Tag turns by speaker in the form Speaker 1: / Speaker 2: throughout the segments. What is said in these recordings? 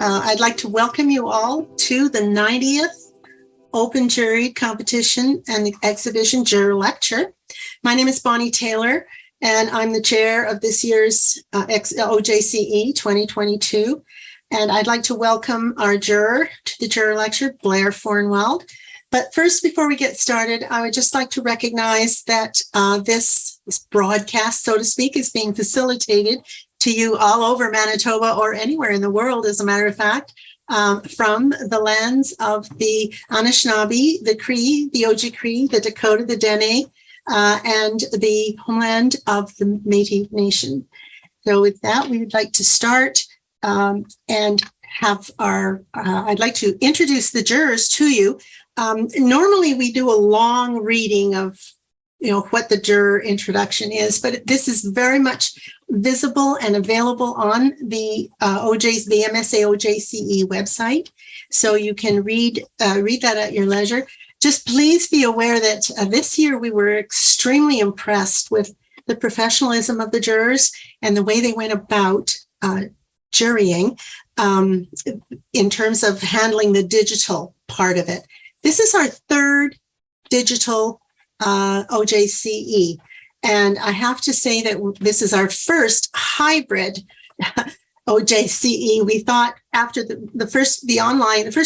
Speaker 1: I'd like to welcome you all to the 90th Open Jury Competition and Exhibition Juror Lecture. My name is Bonnie Taylor, and I'm the chair of this year's OJCE 2022. And I'd like to welcome our juror to the Juror Lecture, Blair Fornwald. But first, before we get started, I would just like to recognize that this broadcast, so to speak, is being facilitated to you all over Manitoba or anywhere in the world, as a matter of fact, from the lands of the Anishinaabe, the Cree, the OJCE, the Dakota, the Dene, and the homeland of the Métis Nation. So with that, we would like to start and have I'd like to introduce the jurors to you. Normally we do a long reading of, what the juror introduction is, but this is very much visible and available on the the MSA OJCE website. So you can read that at your leisure. Just please be aware that this year we were extremely impressed with the professionalism of the jurors and the way they went about jurying in terms of handling the digital part of it. This is our third digital OJCE, and I have to say that this is our first hybrid OJCE. We thought after the first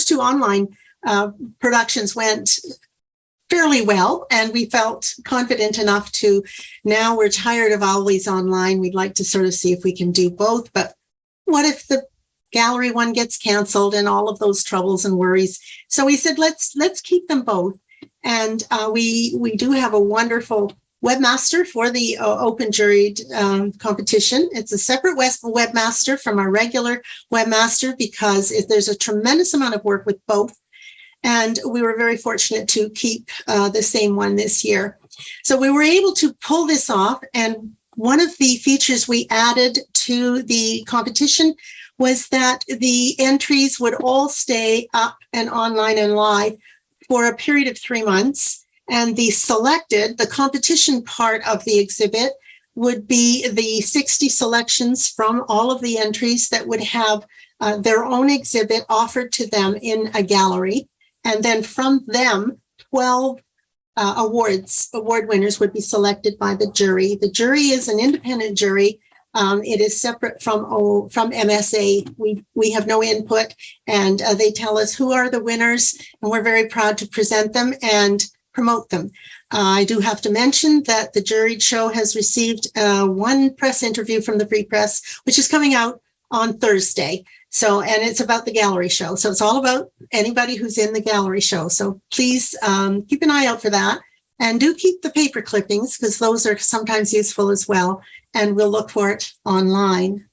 Speaker 1: two online productions went fairly well, and we felt confident enough to, now we're tired of always online. We'd like to sort of see if we can do both, but what if the gallery one gets canceled and all of those troubles and worries? So we said, let's keep them both. And we do have a wonderful webmaster for the open juried competition. It's a separate webmaster from our regular webmaster because there's a tremendous amount of work with both. And we were very fortunate to keep the same one this year. So we were able to pull this off. And one of the features we added to the competition was that the entries would all stay up and online and live for a period of 3 months. And the competition part of the exhibit would be the 60 selections from all of the entries that would have their own exhibit offered to them in a gallery. And then from them, 12 award winners would be selected by the jury. The jury is an independent jury. It is separate from MSA. We have no input, and they tell us who are the winners, and we're very proud to present them and promote them. I do have to mention that the juried show has received one press interview from the Free Press, which is coming out on Thursday. So, and it's about the gallery show. So it's all about anybody who's in the gallery show. So please keep an eye out for that, and do keep the paper clippings because those are sometimes useful as well. And we'll look for it online.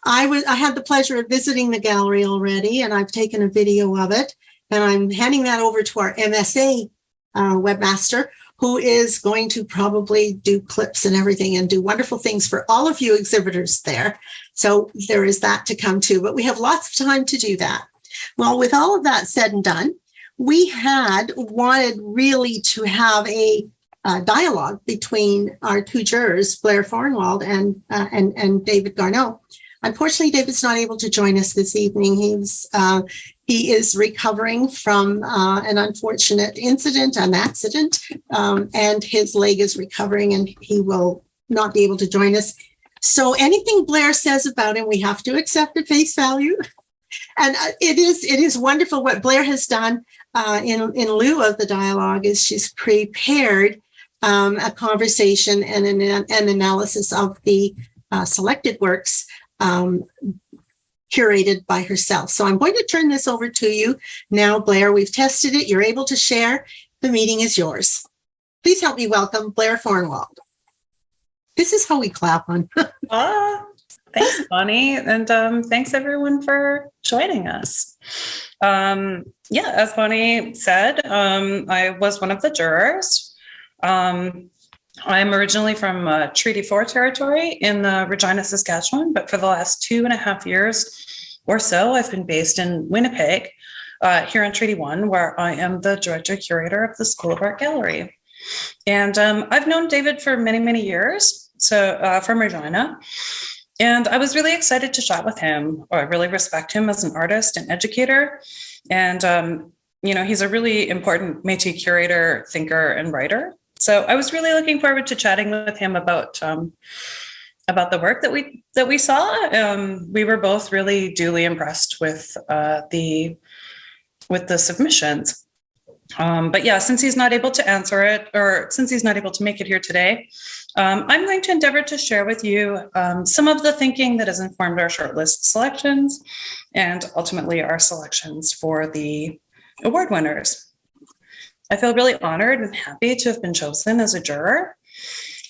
Speaker 1: I had the pleasure of visiting the gallery already, and I've taken a video of it, and I'm handing that over to our MSA webmaster, who is going to probably do clips and everything and do wonderful things for all of you exhibitors there. So there is that to come too, but we have lots of time to do that. Well, with all of that said and done, we had wanted really to have a dialogue between our two jurors, Blair Fornwald and David Garneau. Unfortunately, David's not able to join us this evening. He is recovering from an unfortunate accident, and his leg is recovering, and he will not be able to join us. So anything Blair says about him, we have to accept at face value. And it is wonderful what Blair has done in lieu of the dialogue is she's prepared a conversation and an analysis of the selected works curated by herself. So I'm going to turn this over to you now, Blair. We've tested it. You're able to share. The meeting is yours. Please help me welcome Blair Fornwald. This is how we clap on.
Speaker 2: Thanks, Bonnie. And thanks everyone for joining us. As Bonnie said, I was one of the jurors. I'm originally from Treaty 4 territory in Regina, Saskatchewan, but for the last 2.5 years or so, I've been based in Winnipeg, here on Treaty 1, where I am the director curator of the School of Art Gallery. And I've known David for many, many years, so from Regina. And I was really excited to chat with him. I really respect him as an artist and educator. And, he's a really important Métis curator, thinker, and writer. So I was really looking forward to chatting with him about the work that we saw. We were both really duly impressed with the submissions. But yeah, since he's not able to answer it, or since he's not able to make it here today, I'm going to endeavor to share with you some of the thinking that has informed our shortlist selections and ultimately our selections for the award winners. I feel really honored and happy to have been chosen as a juror.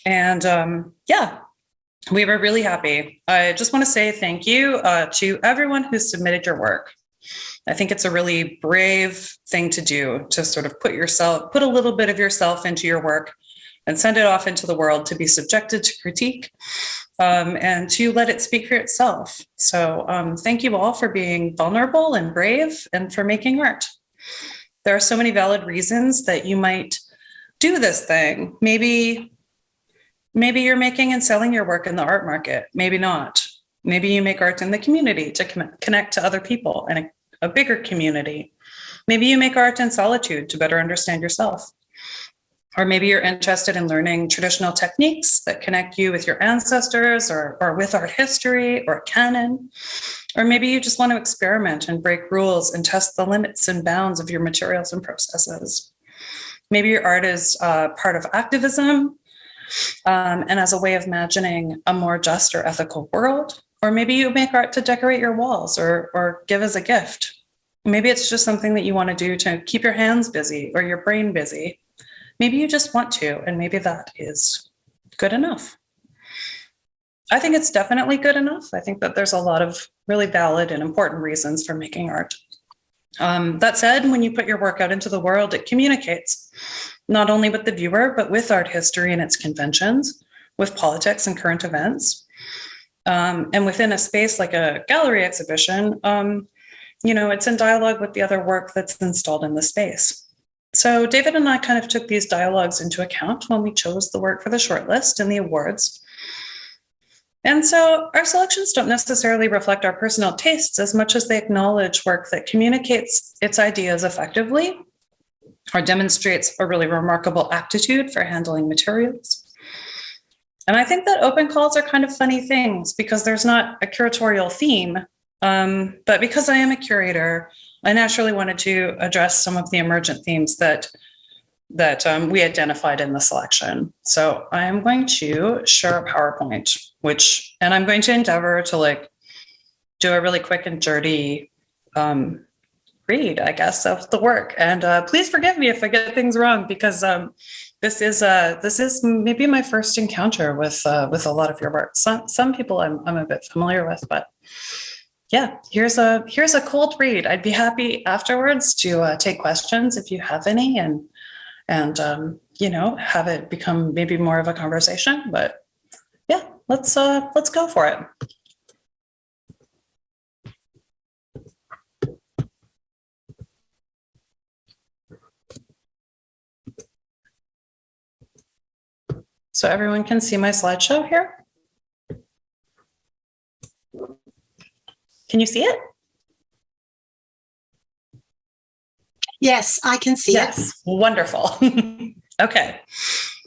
Speaker 2: And we were really happy. I just want to say thank you to everyone who submitted your work. I think it's a really brave thing to do, to sort of put a little bit of yourself into your work and send it off into the world to be subjected to critique and to let it speak for itself. So thank you all for being vulnerable and brave and for making art. There are so many valid reasons that you might do this thing. Maybe you're making and selling your work in the art market. Maybe not. Maybe you make art in the community to connect to other people and a bigger community. Maybe you make art in solitude to better understand yourself. Or maybe you're interested in learning traditional techniques that connect you with your ancestors or with art history or canon. Or maybe you just want to experiment and break rules and test the limits and bounds of your materials and processes. Maybe your art is part of activism and as a way of imagining a more just or ethical world. Or maybe you make art to decorate your walls or give as a gift. Maybe it's just something that you want to do to keep your hands busy or your brain busy. Maybe you just want to, and maybe that is good enough. I think it's definitely good enough. I think that there's a lot of really valid and important reasons for making art. That said, when you put your work out into the world, it communicates not only with the viewer, but with art history and its conventions, with politics and current events. And within a space like a gallery exhibition, it's in dialogue with the other work that's installed in the space. So David and I kind of took these dialogues into account when we chose the work for the shortlist and the awards. And so our selections don't necessarily reflect our personal tastes as much as they acknowledge work that communicates its ideas effectively or demonstrates a really remarkable aptitude for handling materials. And I think that open calls are kind of funny things because there's not a curatorial theme, but because I am a curator, I naturally wanted to address some of the emergent themes that we identified in the selection. So I am going to share a PowerPoint, and I'm going to endeavor to do a really quick and dirty read, I guess, of the work. And please forgive me if I get things wrong, because this is maybe my first encounter with a lot of your work. Some people I'm a bit familiar with, but yeah, here's a cold read. I'd be happy afterwards to take questions if you have any, and have it become maybe more of a conversation. But yeah, let's go for it. So everyone can see my slideshow here. Can you see it?
Speaker 1: Yes, I can see it.
Speaker 2: Yes, wonderful. Okay.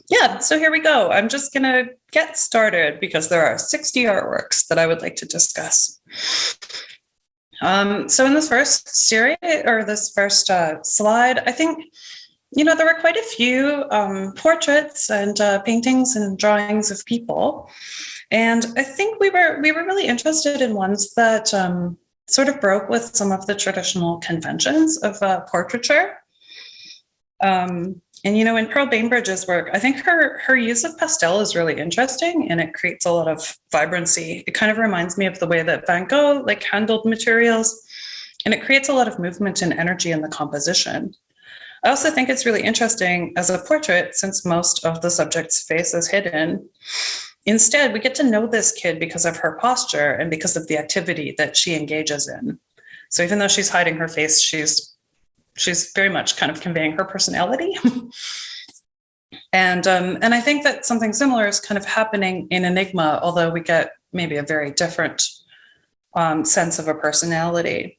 Speaker 2: Yeah, so here we go. I'm just going to get started because there are 60 artworks that I would like to discuss. So in this first series, or this first slide, I think, there were quite a few portraits and paintings and drawings of people. And I think we were really interested in ones that sort of broke with some of the traditional conventions of portraiture. And, in Pearl Bainbridge's work, I think her use of pastel is really interesting, and it creates a lot of vibrancy. It kind of reminds me of the way that Van Gogh handled materials, and it creates a lot of movement and energy in the composition. I also think it's really interesting as a portrait, since most of the subject's face is hidden. Instead, we get to know this kid because of her posture and because of the activity that she engages in. So even though she's hiding her face, she's very much kind of conveying her personality. And I think that something similar is kind of happening in Enigma, although we get maybe a very different sense of a personality.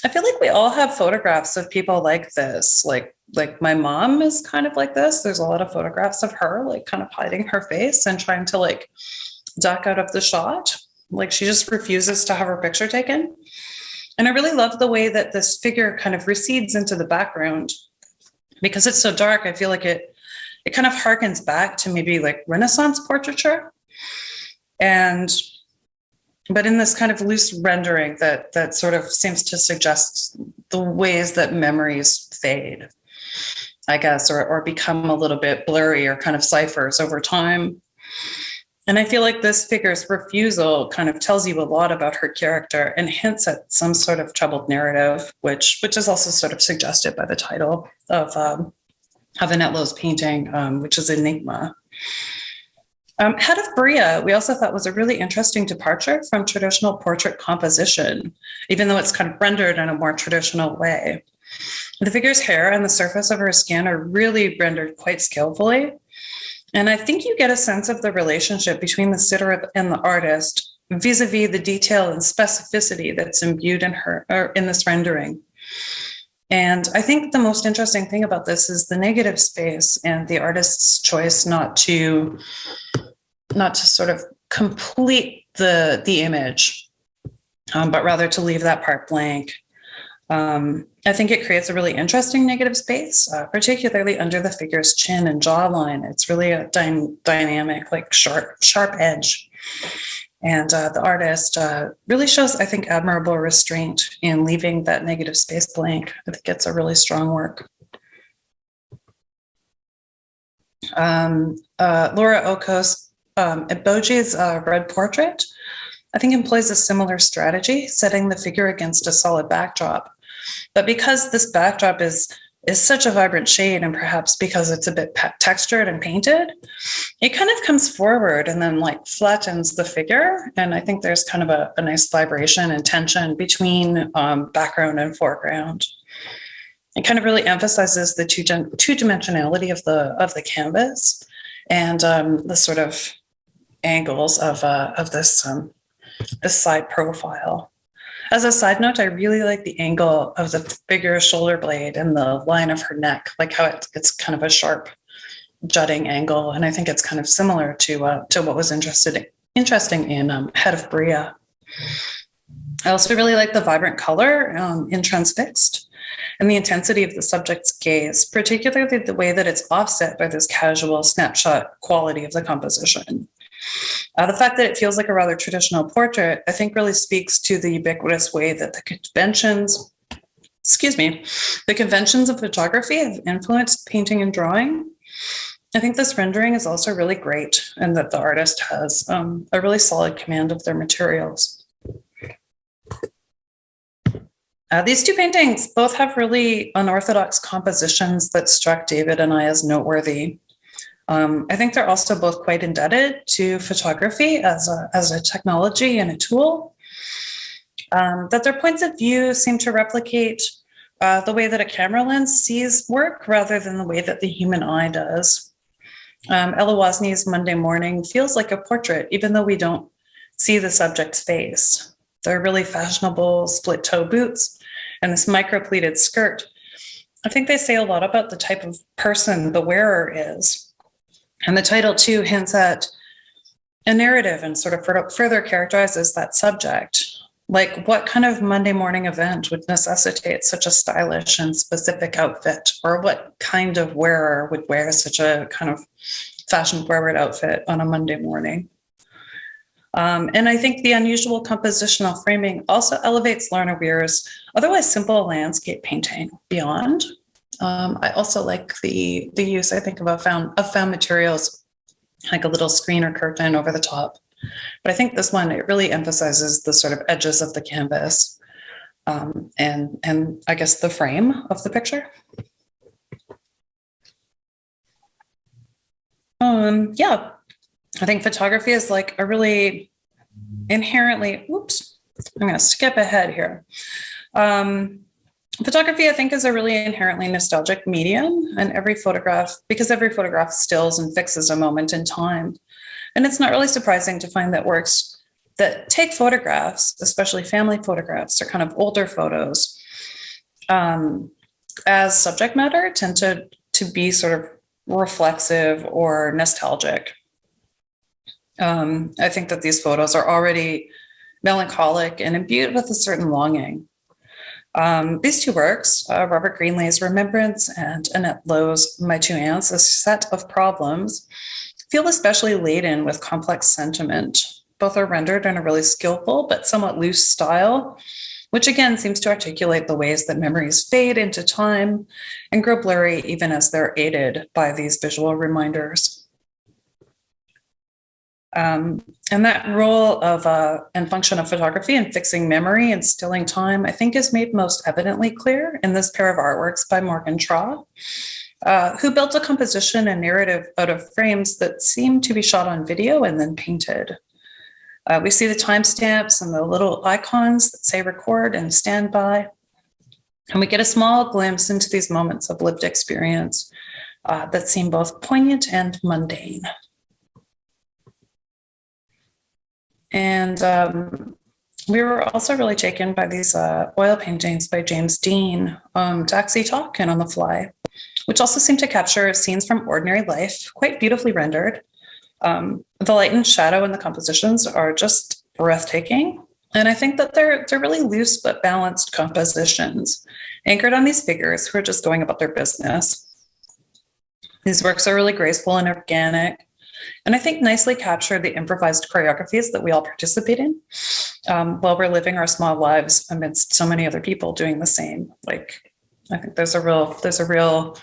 Speaker 2: I feel like we all have photographs of people like this. Like my mom is kind of like this. There's a lot of photographs of her, like kind of hiding her face and trying to like duck out of the shot. Like she just refuses to have her picture taken. And I really love the way that this figure kind of recedes into the background because it's so dark. I feel like it kind of harkens back to maybe like Renaissance portraiture. But in this kind of loose rendering that sort of seems to suggest the ways that memories fade, I guess, or become a little bit blurry or kind of ciphers over time. And I feel like this figure's refusal kind of tells you a lot about her character and hints at some sort of troubled narrative, which is also sort of suggested by the title of Annette's painting, which is Enigma. Head of Bria, we also thought was a really interesting departure from traditional portrait composition, even though it's kind of rendered in a more traditional way. The figure's hair and the surface of her skin are really rendered quite skillfully. And I think you get a sense of the relationship between the sitter and the artist vis-a-vis the detail and specificity that's imbued in her or in this rendering. And I think the most interesting thing about this is the negative space and the artist's choice not to sort of complete the image, but rather to leave that part blank. I think it creates a really interesting negative space, particularly under the figure's chin and jawline. It's really a dynamic, like sharp edge. And the artist really shows, I think, admirable restraint in leaving that negative space blank. I think it's a really strong work. Laura Okos, Eboji's red portrait, I think employs a similar strategy, setting the figure against a solid backdrop. But because this backdrop is such a vibrant shade, and perhaps because it's a bit textured and painted, it kind of comes forward and then like flattens the figure. And I think there's kind of a nice vibration and tension between background and foreground. It kind of really emphasizes the two-dimensionality of the canvas and the sort of angles of this side profile. As a side note, I really like the angle of the figure's shoulder blade and the line of her neck, like how it's kind of a sharp jutting angle. And I think it's kind of similar to what was interesting in Head of Bria. I also really like the vibrant color in Transfixed and the intensity of the subject's gaze, particularly the way that it's offset by this casual snapshot quality of the composition. The fact that it feels like a rather traditional portrait, I think really speaks to the ubiquitous way that the conventions of photography have influenced painting and drawing. I think this rendering is also really great, and that the artist has a really solid command of their materials. These two paintings both have really unorthodox compositions that struck David and I as noteworthy. I think they're also both quite indebted to photography as a technology and a tool, that their points of view seem to replicate the way that a camera lens sees work rather than the way that the human eye does. Ella Wozniak's Monday Morning feels like a portrait, even though we don't see the subject's face. They're really fashionable split-toe boots and this micro-pleated skirt. I think they say a lot about the type of person the wearer is. And the title, too, hints at a narrative and sort of further characterizes that subject. Like, what kind of Monday morning event would necessitate such a stylish and specific outfit? Or what kind of wearer would wear such a kind of fashion-forward outfit on a Monday morning? And I think the unusual compositional framing also elevates Lorna Weir's otherwise simple landscape painting beyond. I also like the use, I think, of found materials, like a little screen or curtain over the top. But I think this one, it really emphasizes the sort of edges of the canvas and I guess the frame of the picture. Yeah, I think photography is like a really inherently, I'm going to skip ahead here. Photography, I think, is a really inherently nostalgic medium, and because every photograph stills and fixes a moment in time. And it's not really surprising to find that works that take photographs, especially family photographs or kind of older photos, as subject matter tend to be sort of reflexive or nostalgic. I think that these photos are already melancholic and imbued with a certain longing. These two works, Robert Greenlee's Remembrance and Annette Lowe's My Two Aunts, A Set of Problems, feel especially laden with complex sentiment. Both are rendered in a really skillful but somewhat loose style, which again seems to articulate the ways that memories fade into time and grow blurry even as they're aided by these visual reminders. And that role of and function of photography in fixing memory and stilling time, I think, is made most evidently clear in this pair of artworks by Morgan Traw, who built a composition and narrative out of frames that seem to be shot on video and then painted. We see the timestamps and the little icons that say record and standby. And we get a small glimpse into these moments of lived experience that seem both poignant and mundane. And we were also really taken by these oil paintings by James Dean, Taxi Talk and On the Fly, which also seem to capture scenes from ordinary life, quite beautifully rendered. The light and shadow in the compositions are just breathtaking. And I think that they're really loose but balanced compositions, anchored on these figures who are just going about their business. These works are really graceful and organic, and I think nicely capture the improvised choreographies that we all participate in while we're living our small lives amidst so many other people doing the same. Like, I think there's a real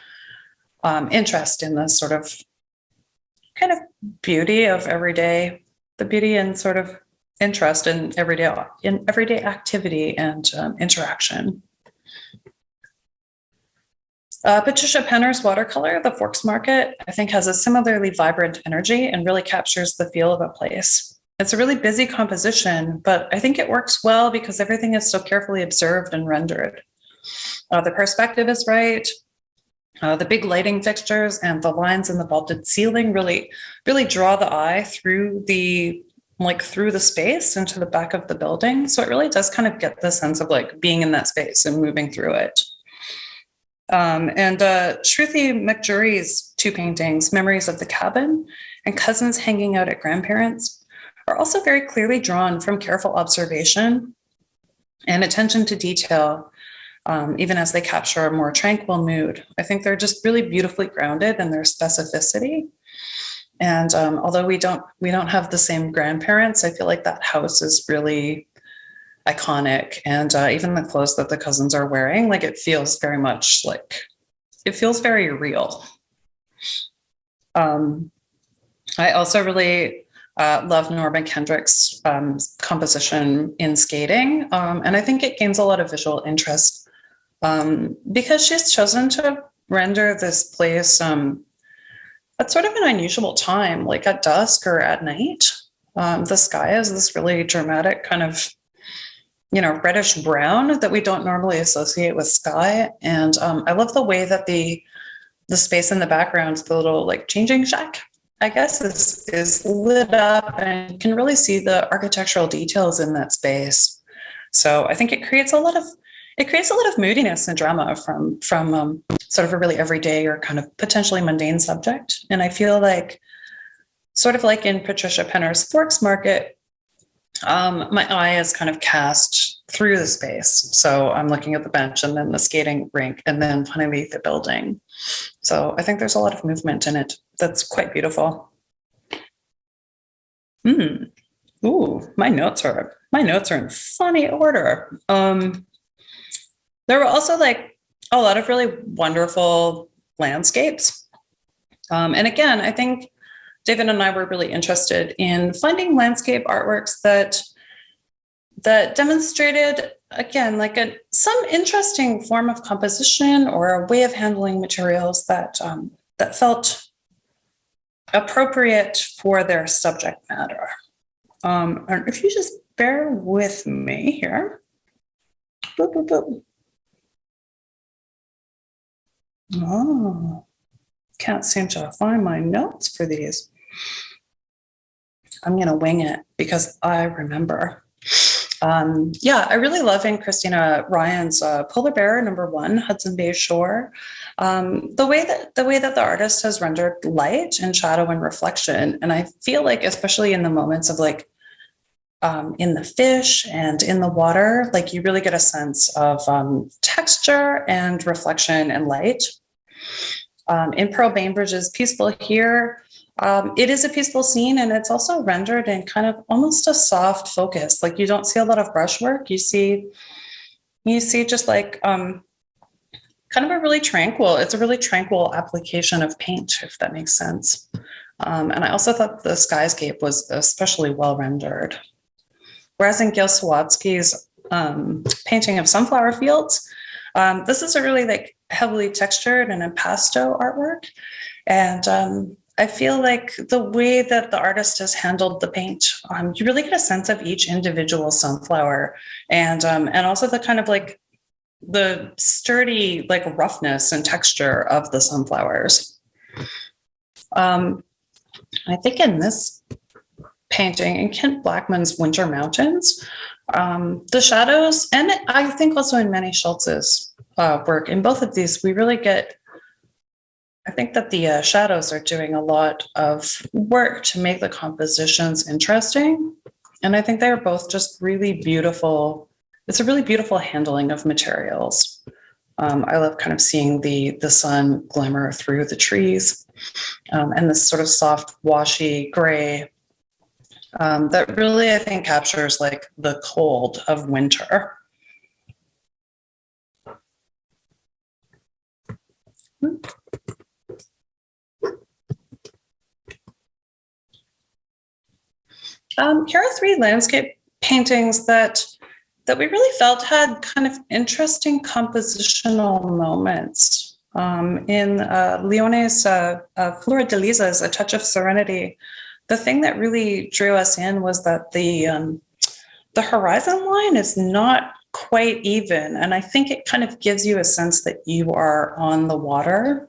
Speaker 2: interest in this sort of kind of beauty of everyday, the beauty and sort of interest in everyday activity and interaction. Patricia Penner's watercolor, The Forks Market, I think has a similarly vibrant energy and really captures the feel of a place. It's a really busy composition, but I think it works well because everything is so carefully observed and rendered. The perspective is right. The big lighting fixtures and the lines in the vaulted ceiling really draw the eye through the space into the back of the building. So it really does kind of get the sense of like being in that space and moving through it. And Shruti McJury's two paintings, Memories of the Cabin and Cousins Hanging Out at Grandparents, are also very clearly drawn from careful observation and attention to detail, even as they capture a more tranquil mood. I think they're just really beautifully grounded in their specificity. And although we don't have the same grandparents, I feel like that house is really iconic, and even the clothes that the cousins are wearing, like it feels very real. I also really love Norma Kendrick's composition in Skating, and I think it gains a lot of visual interest because she's chosen to render this place at sort of an unusual time, like at dusk or at night. The sky is this really dramatic kind of reddish brown that we don't normally associate with sky. And I love the way that the space in the background, the little like changing shack, I guess, is lit up, and you can really see the architectural details in that space. So I think it creates a lot of moodiness and drama from sort of a really everyday or kind of potentially mundane subject. And I feel like, sort of like in Patricia Penner's Forks Market, my eye is kind of cast through the space. So I'm looking at the bench and then the skating rink and then finally the building. So I think there's a lot of movement in it that's quite beautiful. Ooh, my notes are in funny order. There were also like a lot of really wonderful landscapes. And again, I think David and I were really interested in finding landscape artworks that demonstrated, again, like some interesting form of composition or a way of handling materials that felt appropriate for their subject matter. And if you just bear with me here. Boop, boop, boop. Oh, can't seem to find my notes for these. I'm going to wing it because I remember. I really love in Christina Ryan's Polar Bear #1, Hudson Bay Shore. The way that the artist has rendered light and shadow and reflection. And I feel like, especially in the moments of like in the fish and in the water, like you really get a sense of texture and reflection and light. In Pearl Bainbridge's Peaceful Here, it is a peaceful scene, and it's also rendered in kind of almost a soft focus. Like you don't see a lot of brushwork. You see just like kind of a really tranquil. It's a really tranquil application of paint, if that makes sense. And I also thought the skyscape was especially well rendered. Whereas in Gil Sawatsky's painting of sunflower fields, this is a really like heavily textured and impasto artwork, and I feel like the way that the artist has handled the paint, you really get a sense of each individual sunflower, and also the kind of like the sturdy like roughness and texture of the sunflowers. I think in this painting, in Kent Blackman's Winter Mountains, the shadows, and I think also in Manny Schultz's work, in both of these, we really get, I think that the shadows are doing a lot of work to make the compositions interesting. And I think they're both just really beautiful. It's a really beautiful handling of materials. I love kind of seeing the sun glimmer through the trees, and this sort of soft, washy gray that really, I think, captures like the cold of winter. Here are 3 landscape paintings that we really felt had kind of interesting compositional moments. In Leone's Flora de Lisa's A Touch of Serenity, the thing that really drew us in was that the horizon line is not quite even, and I think it kind of gives you a sense that you are on the water.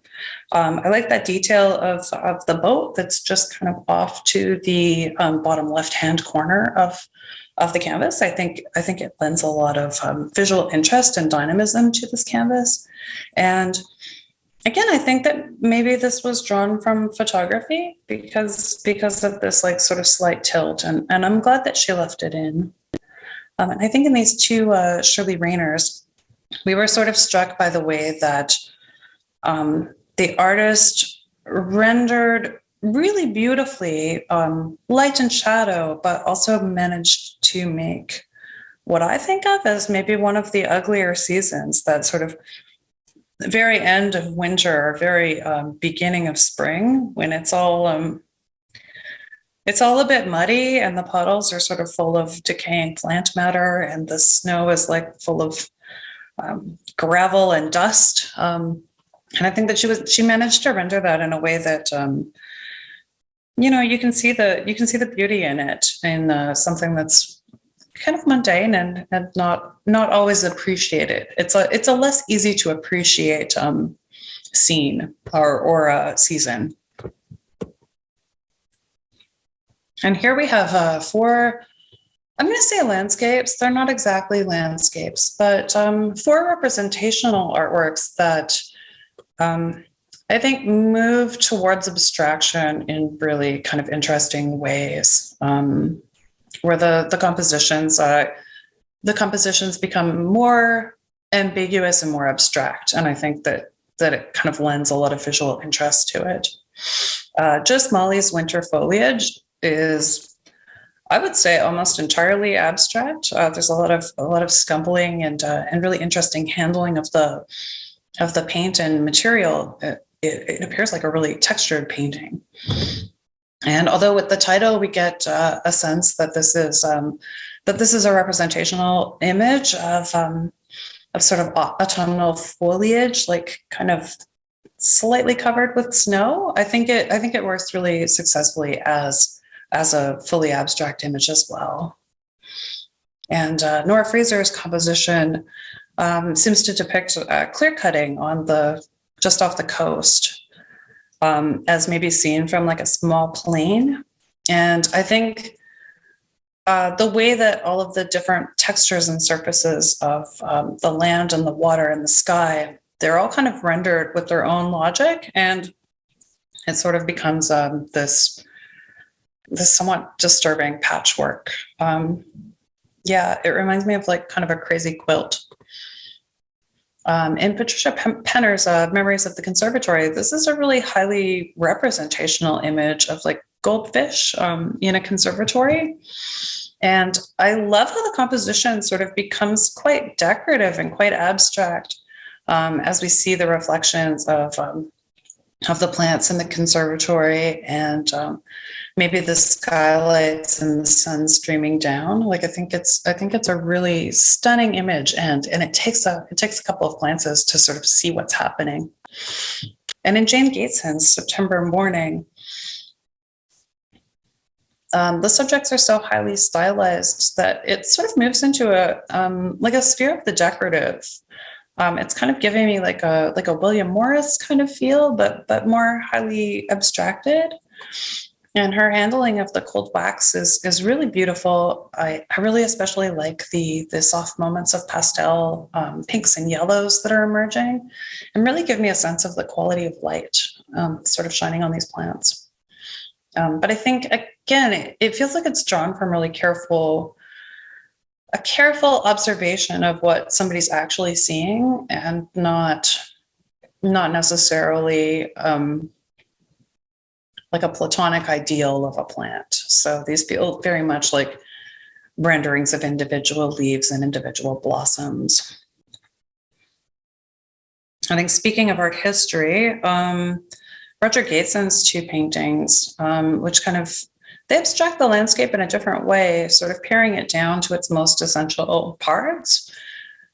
Speaker 2: I like that detail of the boat that's just kind of off to the bottom left-hand corner of the canvas. I think it lends a lot of visual interest and dynamism to this canvas. And again, I think that maybe this was drawn from photography because of this like sort of slight tilt, and I'm glad that she left it in. And I think in these 2 Shirley Rayners, we were sort of struck by the way that the artist rendered really beautifully light and shadow, but also managed to make what I think of as maybe one of the uglier seasons, that sort of very end of winter, very beginning of spring, when it's all a bit muddy and the puddles are sort of full of decaying plant matter, and the snow is like full of gravel and dust. And I think that she managed to render that in a way that you can see the beauty in it, in something that's kind of mundane and not always appreciated. It's a less easy to appreciate scene or season. And here we have 4, I'm going to say landscapes. They're not exactly landscapes, but 4 representational artworks that I think move towards abstraction in really kind of interesting ways, where the compositions become more ambiguous and more abstract. And I think that it kind of lends a lot of visual interest to it. Just Molly's Winter Foliage is, I would say, almost entirely abstract. There's a lot of scumbling and really interesting handling of the paint and material. It appears like a really textured painting. And although with the title we get a sense that this is a representational image of sort of autumnal foliage, like kind of slightly covered with snow, I think it works really successfully as a fully abstract image as well. And Nora Fraser's composition seems to depict clear cutting on just off the coast, as maybe seen from like a small plane. And I think the way that all of the different textures and surfaces of the land and the water and the sky, they're all kind of rendered with their own logic, and it sort of becomes this somewhat disturbing patchwork. Yeah, it reminds me of like kind of a crazy quilt. In Patricia Penner's Memories of the Conservatory, this is a really highly representational image of like goldfish in a conservatory. And I love how the composition sort of becomes quite decorative and quite abstract as we see the reflections of the plants in the conservatory, and maybe the skylights and the sun streaming down. Like I think it's a really stunning image, and it takes a couple of glances to sort of see what's happening. And in Jane Gateson's September Morning, the subjects are so highly stylized that it sort of moves into a sphere of the decorative. It's kind of giving me like a William Morris kind of feel, but more highly abstracted. And her handling of the cold wax is really beautiful. I really especially like the soft moments of pastel pinks and yellows that are emerging, and really give me a sense of the quality of light sort of shining on these plants. But I think, again, it feels like it's drawn from really a careful observation of what somebody's actually seeing, and not necessarily like a platonic ideal of a plant. So these feel very much like renderings of individual leaves and individual blossoms. I think, speaking of art history, Roger Gateson's two paintings, which kind of, they abstract the landscape in a different way, sort of paring it down to its most essential parts,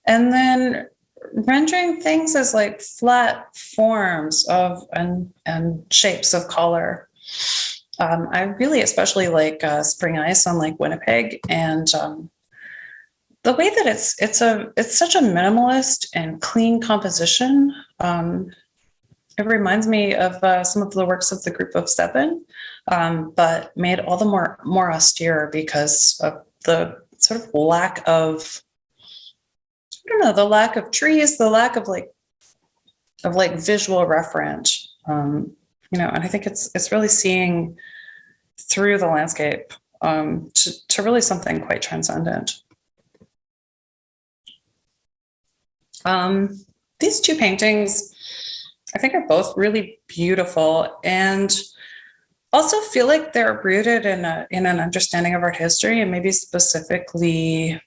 Speaker 2: and then rendering things as like flat forms of and shapes of color. I really especially like Spring Ice on Lake Winnipeg, and the way that it's such a minimalist and clean composition. It reminds me of some of the works of the Group of Seven, but made all the more austere because of the sort of lack of, I don't know, the lack of trees, the lack of like visual reference, and I think it's really seeing through the landscape to really something quite transcendent. These two paintings, I think, are both really beautiful, and also feel like they're rooted in an understanding of art history, and maybe specifically,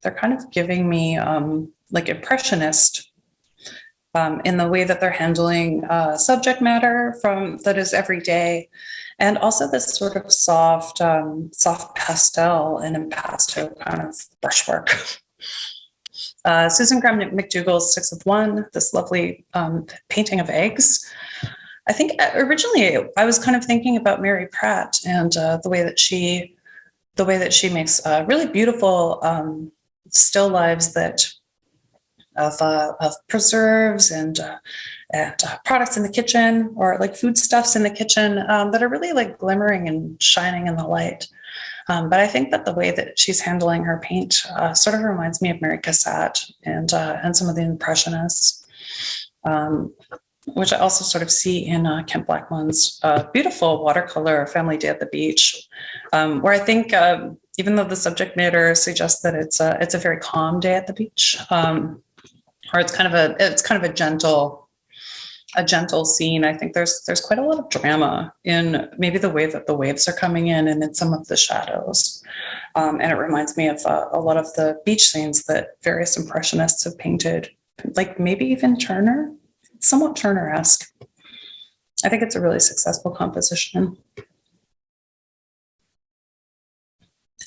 Speaker 2: they're kind of giving me like impressionist in the way that they're handling subject matter that is everyday, and also this sort of soft pastel and impasto kind of brushwork. Susan Graham McDougall's Six of One, this lovely painting of eggs. I think originally I was kind of thinking about Mary Pratt and the way that she makes really beautiful still lives of preserves and products in the kitchen, or like foodstuffs in the kitchen that are really like glimmering and shining in the light. But I think that the way that she's handling her paint sort of reminds me of Mary Cassatt and some of the Impressionists, which I also sort of see in Kent Blackman's beautiful watercolor Family Day at the Beach, where I think even though the subject matter suggests that it's a very calm day at the beach, or it's kind of a gentle scene, I think there's quite a lot of drama in maybe the way that the waves are coming in and in some of the shadows. And it reminds me of a lot of the beach scenes that various Impressionists have painted, like maybe even Turner, somewhat Turner-esque. I think it's a really successful composition.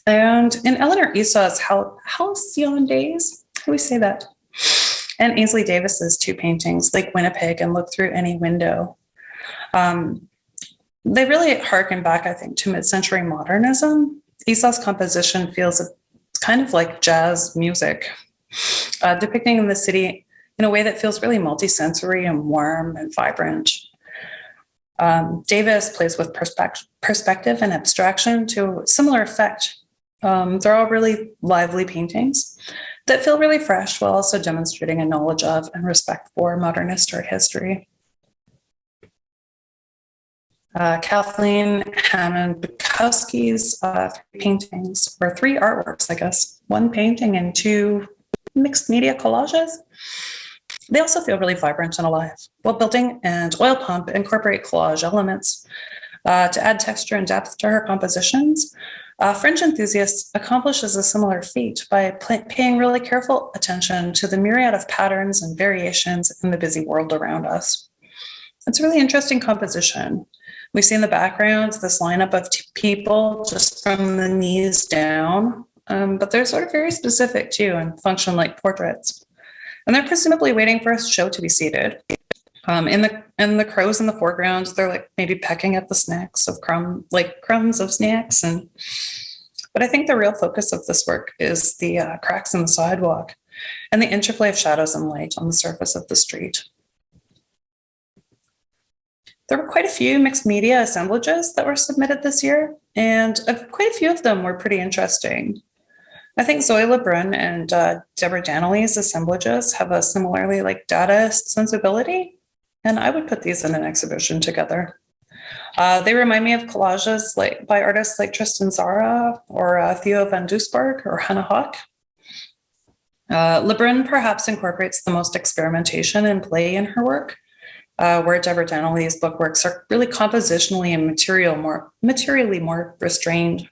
Speaker 2: And in Eleanor Esau's Halcyon Days, how do we say that? And Ainsley Davis's two paintings, Lake Winnipeg and Look Through Any Window. They really harken back, I think, to mid-century modernism. Esau's composition feels kind of like jazz music, depicting the city in a way that feels really multisensory and warm and vibrant. Davis plays with perspective and abstraction to similar effect. They're all really lively paintings that feel really fresh while also demonstrating a knowledge of and respect for modernist art history. Kathleen Hammond-Bukowski's three artworks, I guess, one painting and two mixed media collages. They also feel really vibrant and alive. While building and oil pump incorporate collage elements to add texture and depth to her compositions, French Enthusiast accomplishes a similar feat by paying really careful attention to the myriad of patterns and variations in the busy world around us. It's a really interesting composition. We see in the background this lineup of people just from the knees down, but they're sort of very specific too and function like portraits. And they're presumably waiting for a show to be seated. In the crows in the foreground, they're like maybe pecking at the snacks of crumbs of snacks. But I think the real focus of this work is the cracks in the sidewalk and the interplay of shadows and light on the surface of the street. There were quite a few mixed media assemblages that were submitted this year, and quite a few of them were pretty interesting. I think Zoe Lebrun and Deborah Danley's assemblages have a similarly Dadaist sensibility, and I would put these in an exhibition together. They remind me of collages by artists like Tristan Zara or Theo van Doesburg or Hannah Hawk. Lebrun perhaps incorporates the most experimentation and play in her work, where Deborah Danley's bookworks are really compositionally and materially more restrained.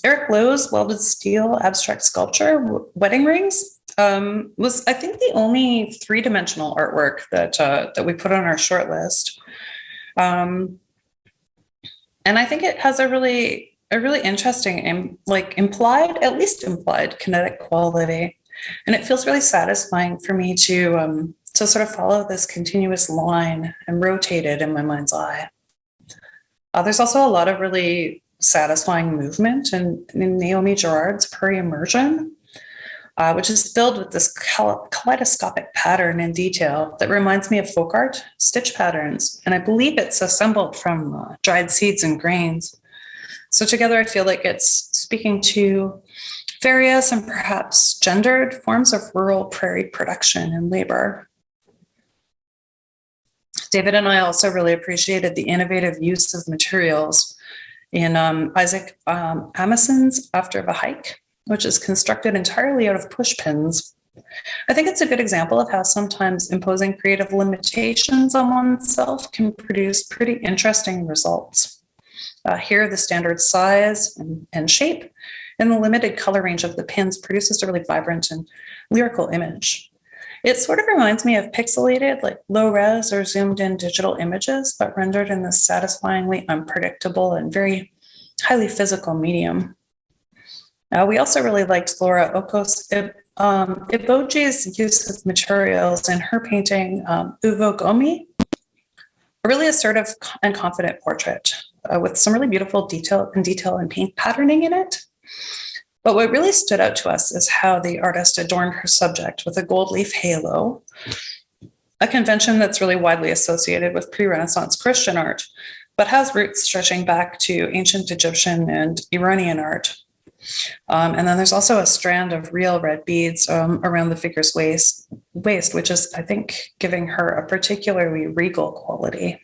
Speaker 2: Eric Lowe's welded steel abstract sculpture, Wedding Rings, was, I think, the only three-dimensional artwork that we put on our short list. And I think it has a really interesting, at least implied kinetic quality. And it feels really satisfying for me to sort of follow this continuous line and rotate it in my mind's eye. There's also a lot of really satisfying movement in Naomi Gerard's Peri-Immersion, which is filled with this kaleidoscopic pattern and detail that reminds me of folk art stitch patterns. And I believe it's assembled from dried seeds and grains. So together I feel like it's speaking to various and perhaps gendered forms of rural prairie production and labor. David and I also really appreciated the innovative use of materials in Isaac Amundsen's After the Hike, which is constructed entirely out of push pins. I think it's a good example of how sometimes imposing creative limitations on oneself can produce pretty interesting results. Here, the standard size and shape and the limited color range of the pins produces a really vibrant and lyrical image. It sort of reminds me of pixelated, low res or zoomed in digital images, but rendered in this satisfyingly unpredictable and very highly physical medium. We also really liked Laura Iboji's use of materials in her painting, Uvo Gomi, a really assertive and confident portrait with some really beautiful detail and paint patterning in it. But what really stood out to us is how the artist adorned her subject with a gold leaf halo, a convention that's really widely associated with pre-Renaissance Christian art, but has roots stretching back to ancient Egyptian and Iranian art. And then there's also a strand of real red beads around the figure's waist, which is, I think, giving her a particularly regal quality.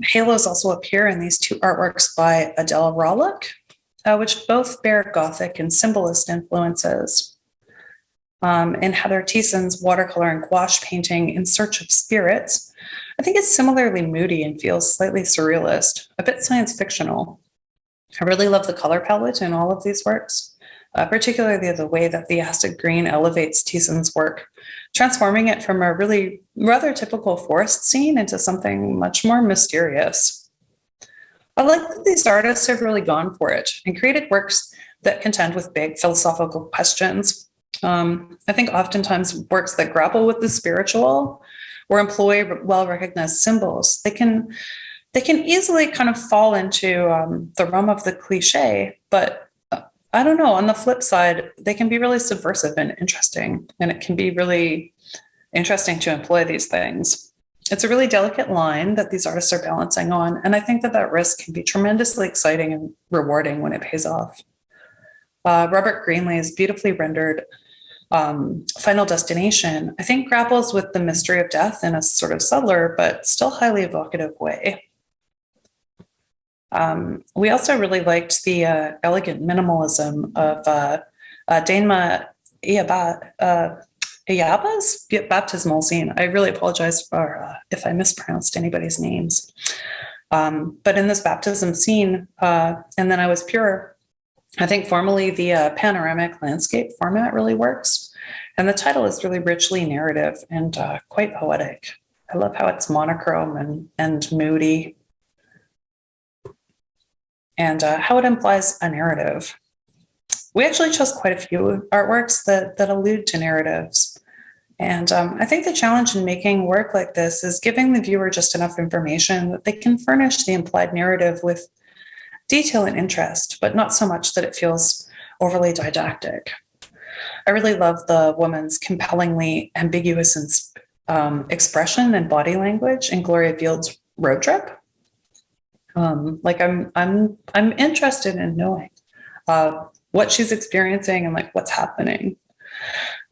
Speaker 2: Halos also appear in these two artworks by Adele Rawlock, which both bear Gothic and symbolist influences. In Heather Thiessen's watercolor and gouache painting In Search of Spirits, I think it's similarly moody and feels slightly surrealist, a bit science fictional. I really love the color palette in all of these works, particularly the way that the acid green elevates Thiessen's work, transforming it from a really rather typical forest scene into something much more mysterious. I like that these artists have really gone for it and created works that contend with big philosophical questions. I think oftentimes works that grapple with the spiritual or employ well-recognized symbols, they can easily kind of fall into the realm of the cliche, but I don't know, on the flip side, they can be really subversive and interesting, and it can be really interesting to employ these things. It's a really delicate line that these artists are balancing on, and I think that that risk can be tremendously exciting and rewarding when it pays off. Robert Greenlee's beautifully rendered Final Destination, I think, grapples with the mystery of death in a sort of subtler but still highly evocative way. We also really liked the elegant minimalism of Dainma Iyaba's baptismal scene. I really apologize for if I mispronounced anybody's names. But in this baptism scene, and then I was pure, I think formally the panoramic landscape format really works. And the title is really richly narrative and quite poetic. I love how it's monochrome and moody, and how it implies a narrative. We actually chose quite a few artworks that allude to narratives. And I think the challenge in making work like this is giving the viewer just enough information that they can furnish the implied narrative with detail and interest, but not so much that it feels overly didactic. I really love the woman's compellingly ambiguous expression and body language in Gloria Field's Road Trip. Like I'm interested in knowing what she's experiencing and like what's happening.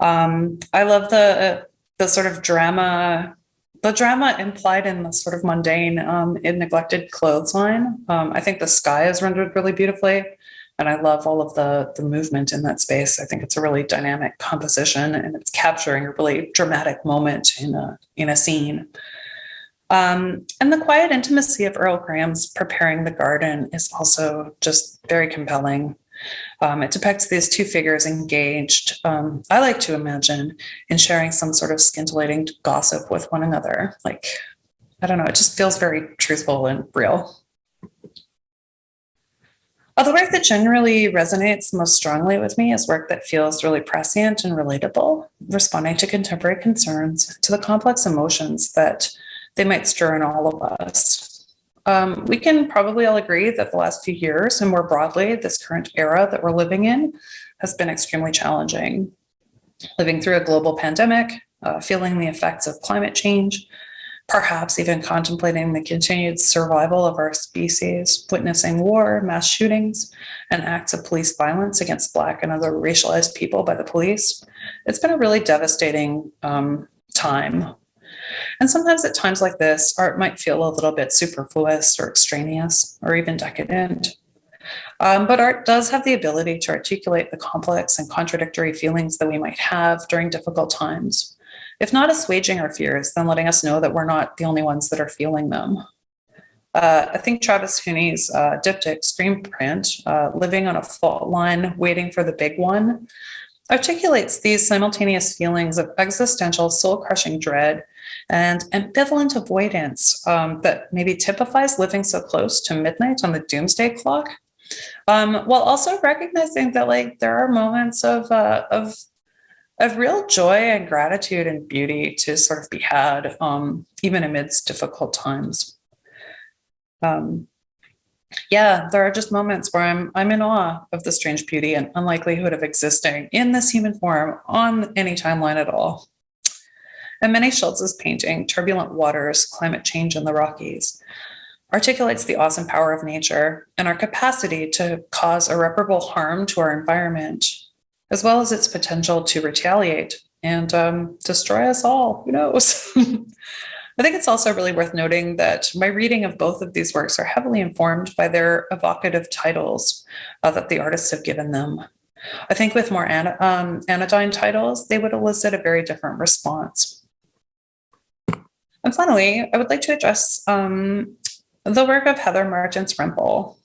Speaker 2: I love the sort of drama, the drama implied in the sort of mundane in neglected clothesline. I think the sky is rendered really beautifully, and I love all of the movement in that space. I think it's a really dynamic composition, and it's capturing a really dramatic moment in a scene. And the quiet intimacy of Earl Graham's preparing the garden is also just very compelling. It depicts these two figures engaged, I like to imagine, in sharing some sort of scintillating gossip with one another. Like, I don't know, it just feels very truthful and real. The work that generally resonates most strongly with me is work that feels really prescient and relatable, responding to contemporary concerns, to the complex emotions that they might stir in all of us. We can probably all agree that the last few years, and more broadly, this current era that we're living in, has been extremely challenging. Living through a global pandemic, feeling the effects of climate change, perhaps even contemplating the continued survival of our species, witnessing war, mass shootings, and acts of police violence against Black and other racialized people by the police. It's been a really devastating time. And sometimes at times like this, art might feel a little bit superfluous or extraneous or even decadent. But art does have the ability to articulate the complex and contradictory feelings that we might have during difficult times. If not assuaging our fears, then letting us know that we're not the only ones that are feeling them. I think Travis Hooney's diptych screen print, Living on a Fault Line, Waiting for the Big One, articulates these simultaneous feelings of existential, soul-crushing dread and ambivalent avoidance that maybe typifies living so close to midnight on the doomsday clock, while also recognizing that like there are moments of real joy and gratitude and beauty to sort of be had, even amidst difficult times. Yeah, there are just moments where I'm in awe of the strange beauty and unlikelihood of existing in this human form on any timeline at all. And Manny Schultz's painting, Turbulent Waters, Climate Change in the Rockies, articulates the awesome power of nature and our capacity to cause irreparable harm to our environment, as well as its potential to retaliate and destroy us all. Who knows? I think it's also really worth noting that my reading of both of these works are heavily informed by their evocative titles that the artists have given them. I think with more anodyne titles, they would elicit a very different response. And finally, I would like to address the work of Heather Martins Rempel.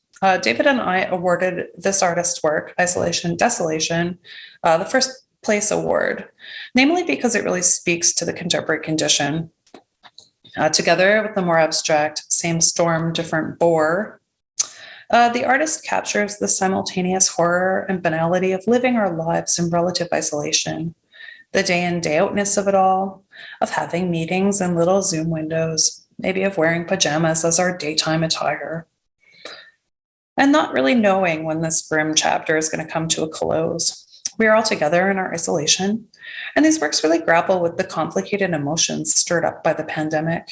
Speaker 2: David and I awarded this artist's work, Isolation, Desolation, the first place award, namely because it really speaks to the contemporary condition. Together with the more abstract Same Storm, Different Bore, the artist captures the simultaneous horror and banality of living our lives in relative isolation, the day in, day outness of it all, of having meetings in little Zoom windows, maybe of wearing pajamas as our daytime attire, and not really knowing when this grim chapter is going to come to a close. We are all together in our isolation, and these works really grapple with the complicated emotions stirred up by the pandemic.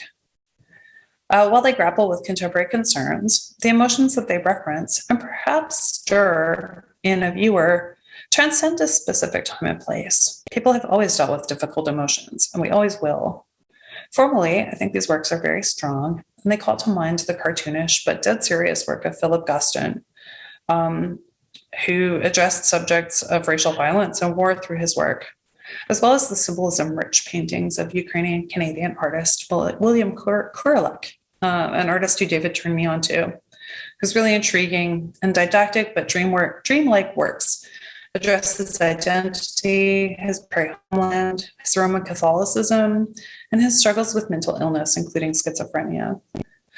Speaker 2: While they grapple with contemporary concerns, the emotions that they reference, and perhaps stir in a viewer, transcend a specific time and place. People have always dealt with difficult emotions, and we always will. Formally, I think these works are very strong, and they call to mind the cartoonish but dead serious work of Philip Guston, who addressed subjects of racial violence and war through his work, as well as the symbolism-rich paintings of Ukrainian-Canadian artist William Kurelek, an artist who David turned me on to, whose really intriguing and didactic but dreamlike works address his identity, his prairie homeland, his Roman Catholicism, and his struggles with mental illness, including schizophrenia.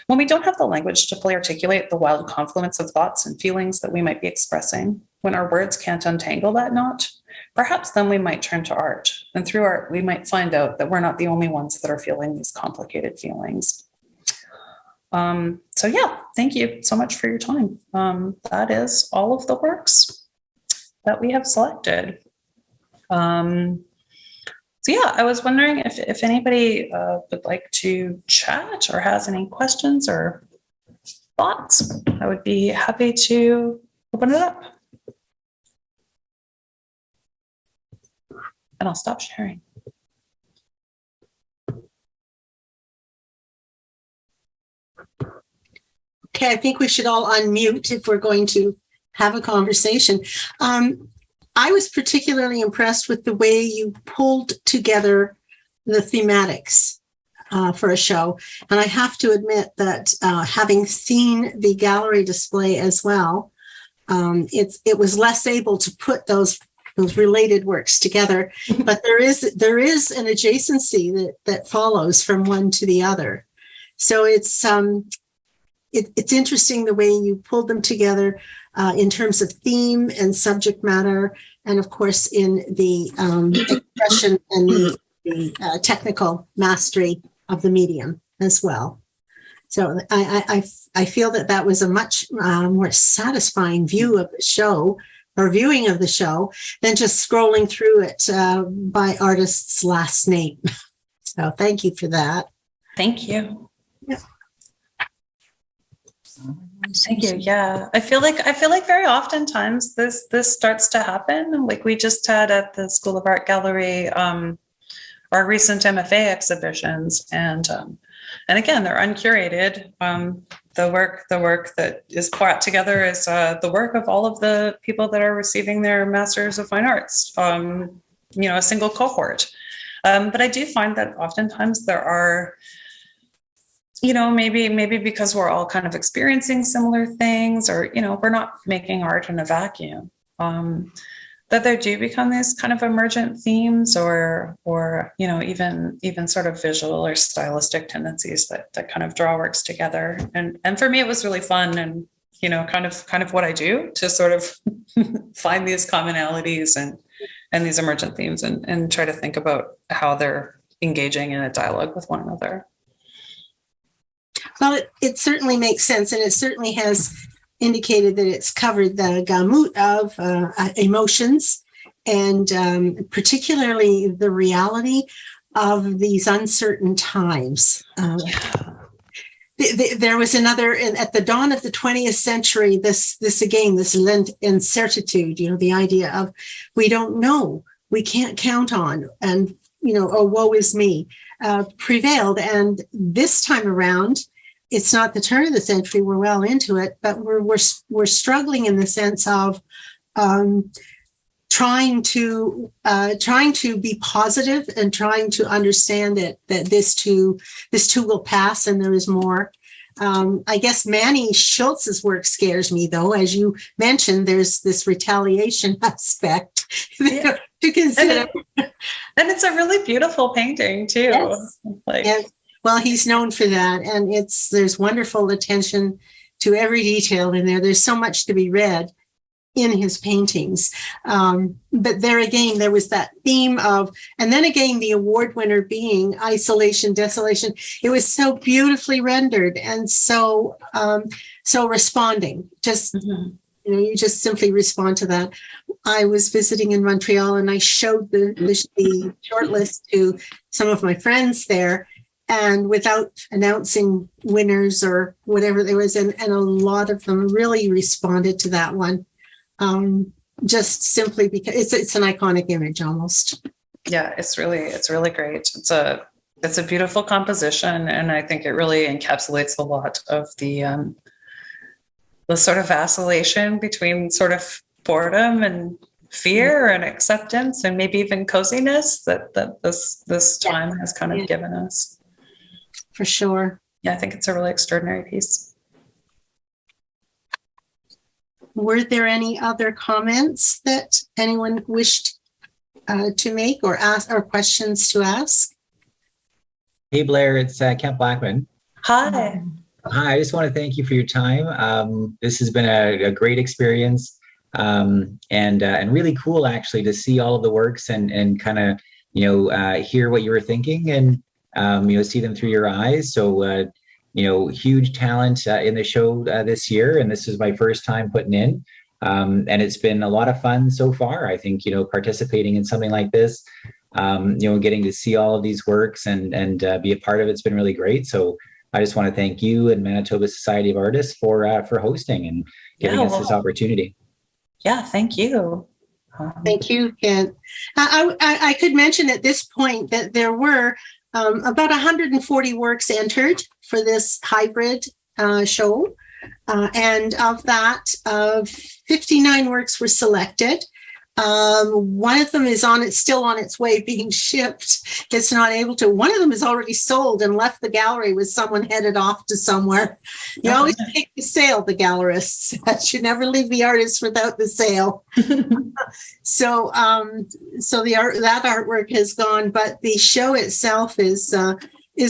Speaker 2: When we don't have the language to fully articulate the wild confluence of thoughts and feelings that we might be expressing, when our words can't untangle that knot, perhaps then we might turn to art. And through art, we might find out that we're not the only ones that are feeling these complicated feelings. So yeah, thank you so much for your time. That is all of the works that we have selected. So yeah, I was wondering if anybody would like to chat or has any questions or thoughts. I would be happy to open it up. And I'll stop sharing.
Speaker 1: Okay, I think we should all unmute if we're going to have a conversation. I was particularly impressed with the way you pulled together the thematics for a show. And I have to admit that having seen the gallery display as well, it was less able to put those related works together, but there is an adjacency that follows from one to the other. So it's interesting the way you pulled them together in terms of theme and subject matter, and of course in the expression and the technical mastery of the medium as well. So I feel that was a much more satisfying view of the show, or viewing of the show, than just scrolling through it by artist's last name. So thank you for that.
Speaker 2: Thank you.
Speaker 1: Yeah.
Speaker 2: Thank you. Yeah, I feel like very oftentimes this starts to happen. Like we just had at the School of Art Gallery, our recent MFA exhibitions, and again, they're uncurated. The work that is brought together is the work of all of the people that are receiving their Masters of Fine Arts. A single cohort. But I do find that oftentimes there are, maybe because we're all kind of experiencing similar things, or, we're not making art in a vacuum, that there do become these kind of emergent themes or even sort of visual or stylistic tendencies that kind of draw works together. And for me, it was really fun and, kind of what I do to sort of find these commonalities and these emergent themes and try to think about how they're engaging in a dialogue with one another.
Speaker 1: Well, it certainly makes sense, and it certainly has indicated that it's covered the gamut of emotions, and particularly the reality of these uncertain times. There was another, at the dawn of the 20th century, this incertitude, the idea of we don't know, we can't count on, and, oh, woe is me, prevailed. And this time around, it's not the turn of the century, we're well into it, but we're struggling in the sense of trying to be positive and trying to understand that this too will pass and there is more. I guess Manny Schultz's work scares me, though. As you mentioned, there's this retaliation aspect to consider.
Speaker 2: And it's a really beautiful painting too.
Speaker 1: Yes. Well, he's known for that, and there's wonderful attention to every detail in there. There's so much to be read in his paintings. But there again, there was that theme of, and then again, the award winner being isolation, desolation. It was so beautifully rendered and so responding. Just, you just simply respond to that. I was visiting in Montreal and I showed the short list to some of my friends there, and without announcing winners or whatever there was, and a lot of them really responded to that one. Just simply because it's an iconic image almost.
Speaker 2: Yeah, it's really great. It's a beautiful composition, and I think it really encapsulates a lot of the sort of vacillation between sort of boredom and fear and acceptance and maybe even coziness that this time has kind of given us.
Speaker 1: For sure.
Speaker 2: Yeah, I think it's a really extraordinary piece.
Speaker 1: Were there any other comments that anyone wished to make or ask, or questions to ask?
Speaker 3: Hey, Blair, it's Kent Blackman.
Speaker 2: Hi.
Speaker 3: Hi, I just want to thank you for your time. This has been a great experience, and really cool actually to see all of the works and kind of, hear what you were thinking and, see them through your eyes. So, huge talent in the show this year. And this is my first time putting in. And it's been a lot of fun so far. I think, participating in something like this, getting to see all of these works and be a part of it's been really great. So I just want to thank you and Manitoba Society of Artists for hosting and giving us this opportunity.
Speaker 2: Yeah, thank you.
Speaker 1: Thank you, Kent. I could mention at this point that there were about 140 works entered for this hybrid show. And of that, 59 works were selected. One of them is still on its way being shipped. It's not able to. One of them is already sold and left the gallery with someone headed off to somewhere. You always take the sale, the gallerists. You never leave the artist without the sale. So that artwork has gone, but the show itself is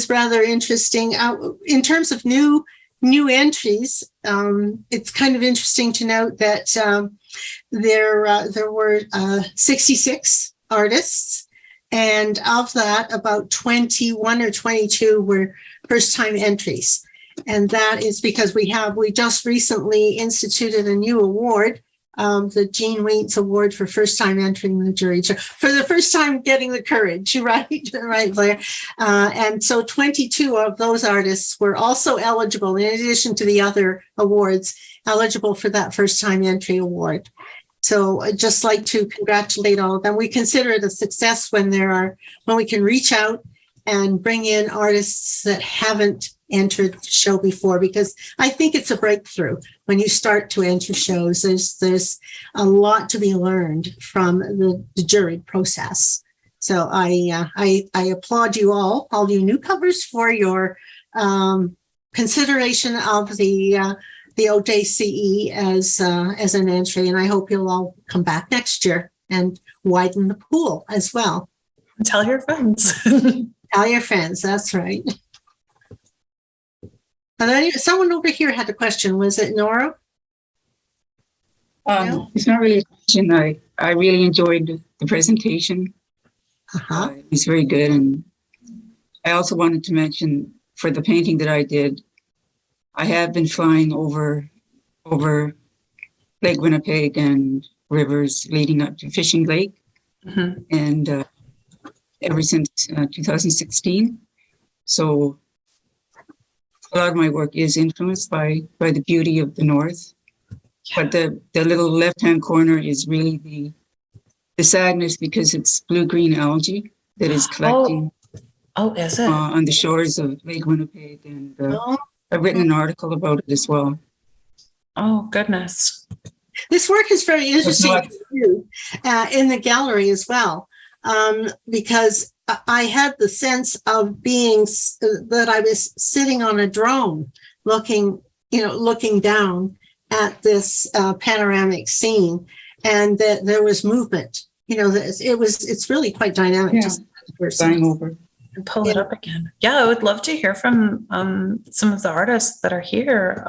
Speaker 1: rather interesting. In terms of new entries, it's kind of interesting to note that there were 66 artists, and of that, about 21 or 22 were first-time entries. And that is because we just recently instituted a new award, the Jean Weitz Award for first time entering the jury, for the first time getting the courage, right, Blair. And so 22 of those artists were also eligible, in addition to the other awards, eligible for that first time entry award. So I'd just like to congratulate all of them. We consider it a success when we can reach out and bring in artists that haven't entered the show before, because I think it's a breakthrough when you start to enter shows. There's a lot to be learned from the jury process. So I applaud you all you newcomers, for your consideration of the OJCE as an entry, and I hope you'll all come back next year and widen the pool as well.
Speaker 2: Tell your friends.
Speaker 1: Tell your friends. That's right. Someone over here had a question. Was it Nora?
Speaker 4: It's not really a question. I really enjoyed the presentation. It was very good. And I also wanted to mention, for the painting that I did, I have been flying over Lake Winnipeg and rivers leading up to Fishing Lake. Mm-hmm. And ever since 2016. So a lot of my work is influenced by the beauty of the North. Yeah. But the little left-hand corner is really the sadness, because it's blue-green algae that is collecting.
Speaker 2: Oh, is it?
Speaker 4: On the shores of Lake Winnipeg. And I've written an article about it as well.
Speaker 2: Oh, goodness.
Speaker 1: This work is very interesting in the gallery as well, because I had the sense of that I was sitting on a drone looking down at this panoramic scene, and that there was movement. It's really quite dynamic.
Speaker 4: Yeah.
Speaker 1: Just
Speaker 4: flying over.
Speaker 2: And pull it up again. Yeah, I would love to hear from some of the artists that are here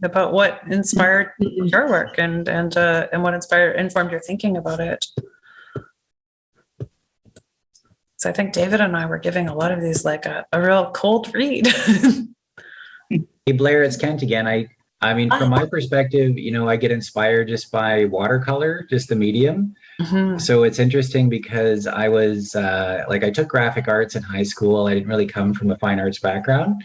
Speaker 2: about what inspired your work and what informed your thinking about it. So I think David and I were giving a lot of these like a real cold read.
Speaker 3: Hey, Blair, it's Kent again. I mean, from my perspective, I get inspired just by watercolor, just the medium.
Speaker 2: Mhm.
Speaker 3: So it's interesting because I was I took graphic arts in high school. I didn't really come from a fine arts background.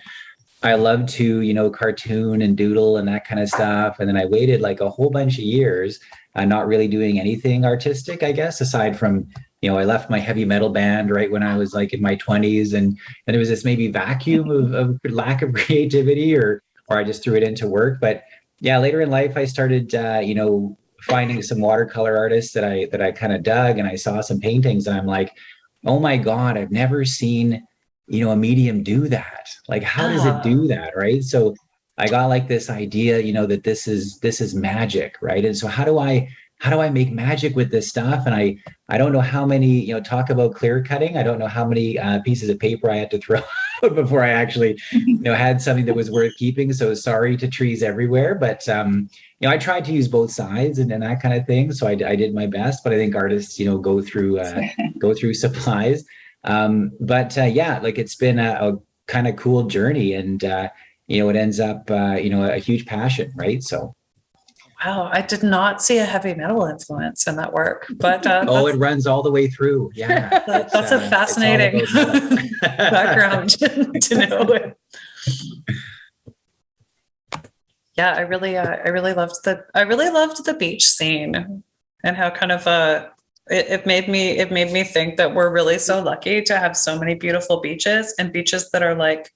Speaker 3: I love to, cartoon and doodle and that kind of stuff. And then I waited like a whole bunch of years, not really doing anything artistic, I guess, aside from, I left my heavy metal band right when I was like in my 20s. And there was this maybe vacuum of lack of creativity or I just threw it into work. But yeah, later in life, I started, finding some watercolor artists that I kind of dug, and I saw some paintings and I'm like, oh my God, I've never seen a medium do that. Like, how does it do that? Right. So I got like this idea, that this is magic. Right. And so how do I make magic with this stuff? And I don't know how many, talk about clear cutting. I don't know how many pieces of paper I had to throw out before I actually, had something that was worth keeping. So sorry to trees everywhere, but, I tried to use both sides and that kind of thing. So I did my best, but I think artists, go through supplies. Yeah, like it's been a kind of cool journey, and it ends up a huge passion, right? So
Speaker 2: Wow, I did not see a heavy metal influence in that work, but
Speaker 3: it runs all the way through. Yeah,
Speaker 2: that's a fascinating background to know. Yeah, I really loved the beach scene, and how kind of it made me think that we're really so lucky to have so many beautiful beaches, and beaches that are like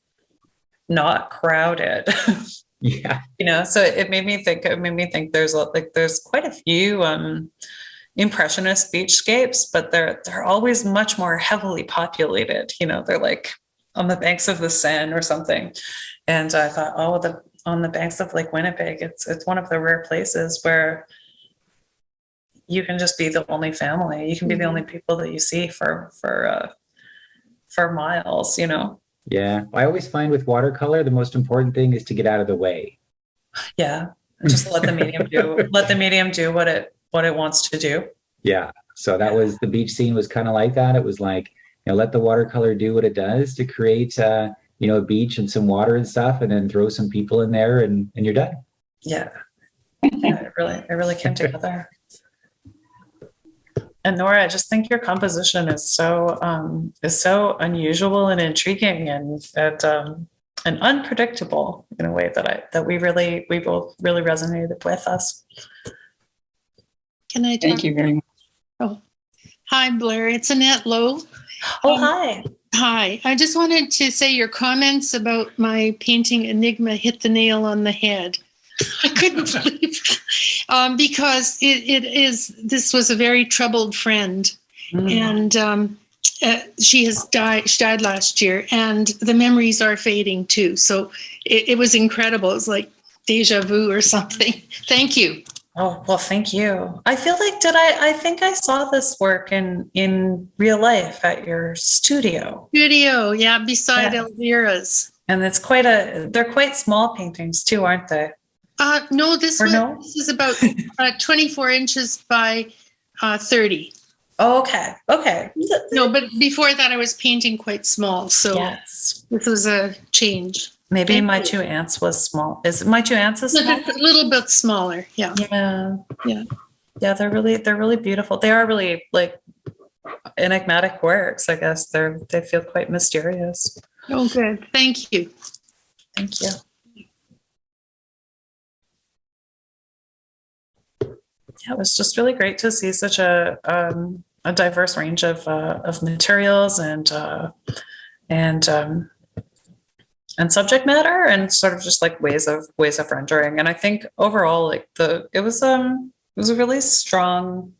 Speaker 2: not crowded.
Speaker 3: Yeah.
Speaker 2: So it made me think there's quite a few impressionist beachscapes, but they're always much more heavily populated. They're like on the banks of the Seine or something. And I thought, on the banks of Lake Winnipeg, it's one of the rare places where you can just be the only family. You can be the only people that you see for miles,
Speaker 3: Yeah. I always find with watercolor, the most important thing is to get out of the way.
Speaker 2: Yeah. Just let the medium do what it wants to do.
Speaker 3: Yeah. So that was, the beach scene was kind of like that. It was like, let the watercolor do what it does to create, a beach and some water and stuff, and then throw some people in there and you're done.
Speaker 2: Yeah. It really came together. And Nora, I just think your composition is so unusual and intriguing and unpredictable in a way that we both really resonated with us.
Speaker 5: Can I talk?
Speaker 4: Thank you very much.
Speaker 5: Oh, hi, Blair. It's Annette Lowe.
Speaker 2: Oh, hi.
Speaker 5: Hi. I just wanted to say your comments about my painting Enigma hit the nail on the head. I couldn't believe because this was a very troubled friend, and she died last year, and the memories are fading too. So it was incredible. It was like deja vu or something. Thank you.
Speaker 2: Oh, well, thank you. I feel like I think I saw this work in real life at your studio.
Speaker 5: Yeah, beside Elvira's.
Speaker 2: And they're quite small paintings too, aren't they?
Speaker 5: No, this is about 24 inches by 30.
Speaker 2: Oh, okay.
Speaker 5: No, but before that I was painting quite small. So
Speaker 2: yes,
Speaker 5: this was a change.
Speaker 2: Maybe My Two Aunts was small. Is My Two Aunts small?
Speaker 5: A little bit smaller. Yeah.
Speaker 2: Yeah. They're really beautiful. They are really like enigmatic works. I guess they feel quite mysterious.
Speaker 5: Oh, good. Thank you.
Speaker 2: Thank you. Yeah, it was just really great to see such a diverse range of materials and subject matter, and sort of just like ways of rendering. And I think overall, like it was a really strong.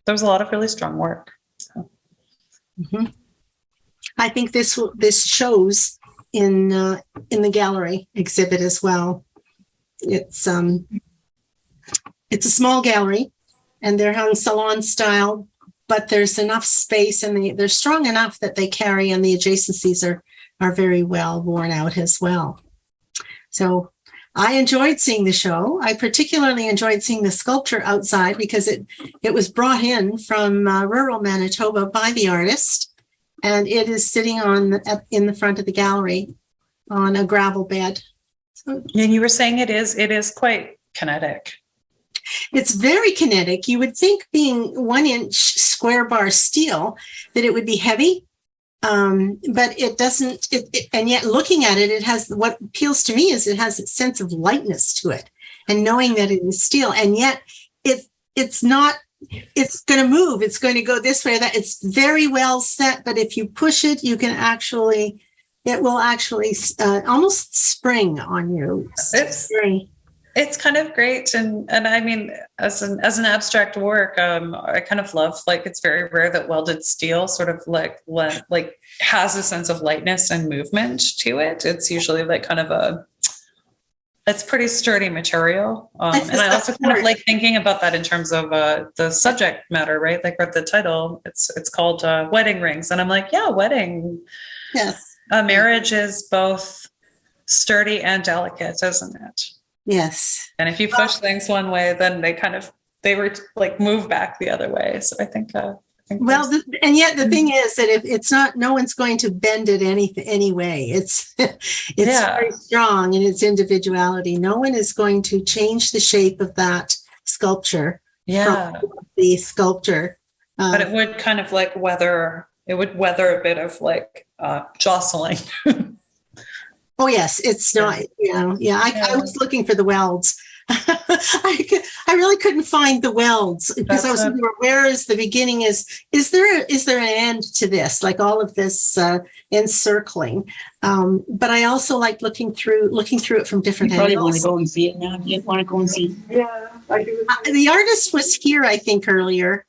Speaker 2: There was a lot of really strong work. So.
Speaker 1: Mm-hmm. I think this shows in the gallery exhibit as well. It's a small gallery, and they're hung salon style, but there's enough space, and they're strong enough that they carry, and the adjacencies are very well worn out as well. So I enjoyed seeing the show. I particularly enjoyed seeing the sculpture outside because it was brought in from rural Manitoba by the artist, and it is sitting in the front of the gallery on a gravel bed.
Speaker 2: And you were saying it is quite kinetic.
Speaker 1: It's very kinetic. You would think, being 1-inch square bar steel, that it would be heavy, but it doesn't. And yet, looking at it, it has, what appeals to me is it has a sense of lightness to it, and knowing that it is steel, and yet it's not. It's going to move. It's going to go this way or that. It's very well set, but if you push it, you can actually. It will actually almost spring on you.
Speaker 2: It's kind of great, and I mean, as an abstract work, I kind of love, like, it's very rare that welded steel sort of like has a sense of lightness and movement to it. It's usually like kind of it's pretty sturdy material, and I also kind of like thinking about that in terms of the subject matter, right? Like, with the title, it's called Wedding Rings, and I'm like, yeah, wedding.
Speaker 1: Yes,
Speaker 2: marriage is both sturdy and delicate, isn't it?
Speaker 1: Yes.
Speaker 2: And if you push things one way, then they were like move back the other way. So I think well,
Speaker 1: and yet the thing is that if it's not, no one's going to bend it any way. It's very strong in its individuality. No one is going to change the shape of that sculpture from the sculptor.
Speaker 2: But it would kind of like weather a bit of like jostling.
Speaker 1: Oh yes, it's not. I was looking for the welds. I really couldn't find the welds because I was thinking, where is the beginning? Is there an end to this? Like all of this encircling. But I also like looking through it from different angles.
Speaker 4: You probably want to go and see it now. You want to go and see?
Speaker 1: Yeah, I do. The artist was here, I think, earlier.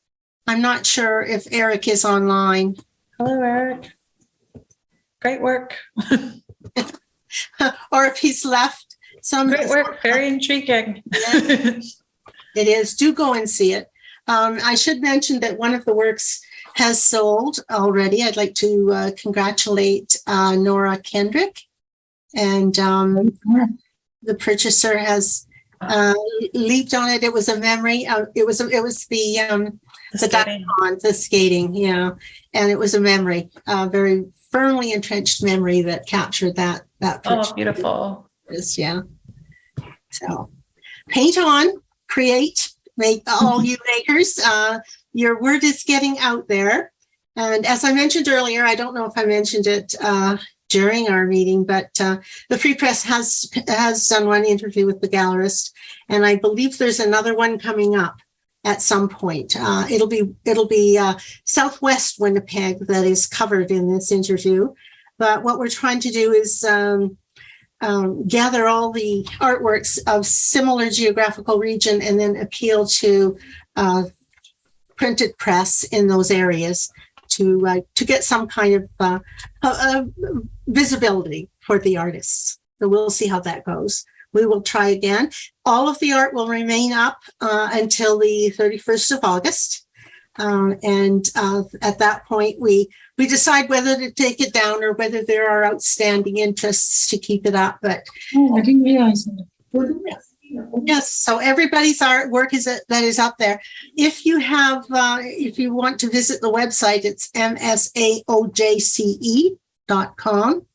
Speaker 1: I'm not sure if Eric is online.
Speaker 2: Hello, Eric. Great work.
Speaker 1: Or if he's left.
Speaker 2: Great work. Very intriguing.
Speaker 1: It is. Do go and see it. I should mention that one of the works has sold already. I'd like to congratulate Nora Kendrick, and the purchaser has leaped on it. It was a memory. It was the skating, and it was a memory, very firmly entrenched memory that captured that.
Speaker 2: Oh, beautiful.
Speaker 1: Yeah. So paint on, create, make, all you makers. Your word is getting out there. And as I mentioned earlier, I don't know if I mentioned it during our meeting, but the Free Press has done one interview with the gallerist, and I believe there's another one coming up at some point. It'll be Southwest Winnipeg that is covered in this interview. But what we're trying to do is gather all the artworks of similar geographical region and then appeal to printed press in those areas to get some kind of visibility for the artists. So we'll see how that goes. We will try again. All of the art will remain up until the 31st of August. And at that point, we decide whether to take it down or whether there are outstanding interests to keep it up. But
Speaker 4: I didn't realize that.
Speaker 1: Yes, so everybody's artwork that is up there. If you want to visit the website, it's MSAOJCE.com.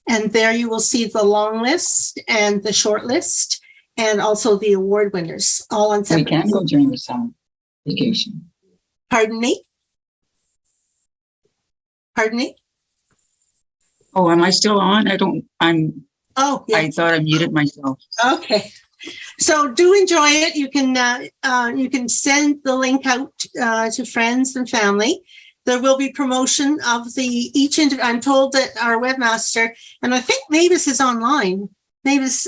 Speaker 1: And there you will see the long list and the short list and also the award winners all on separate.
Speaker 4: We can't go during the summer vacation.
Speaker 1: Pardon me?
Speaker 4: Oh, am I still on?
Speaker 1: Oh, yeah.
Speaker 4: I thought I muted myself.
Speaker 1: Okay. So do enjoy it. You can send the link out to friends and family. There will be promotion of I'm told that our webmaster, and I think Mavis is online. Mavis,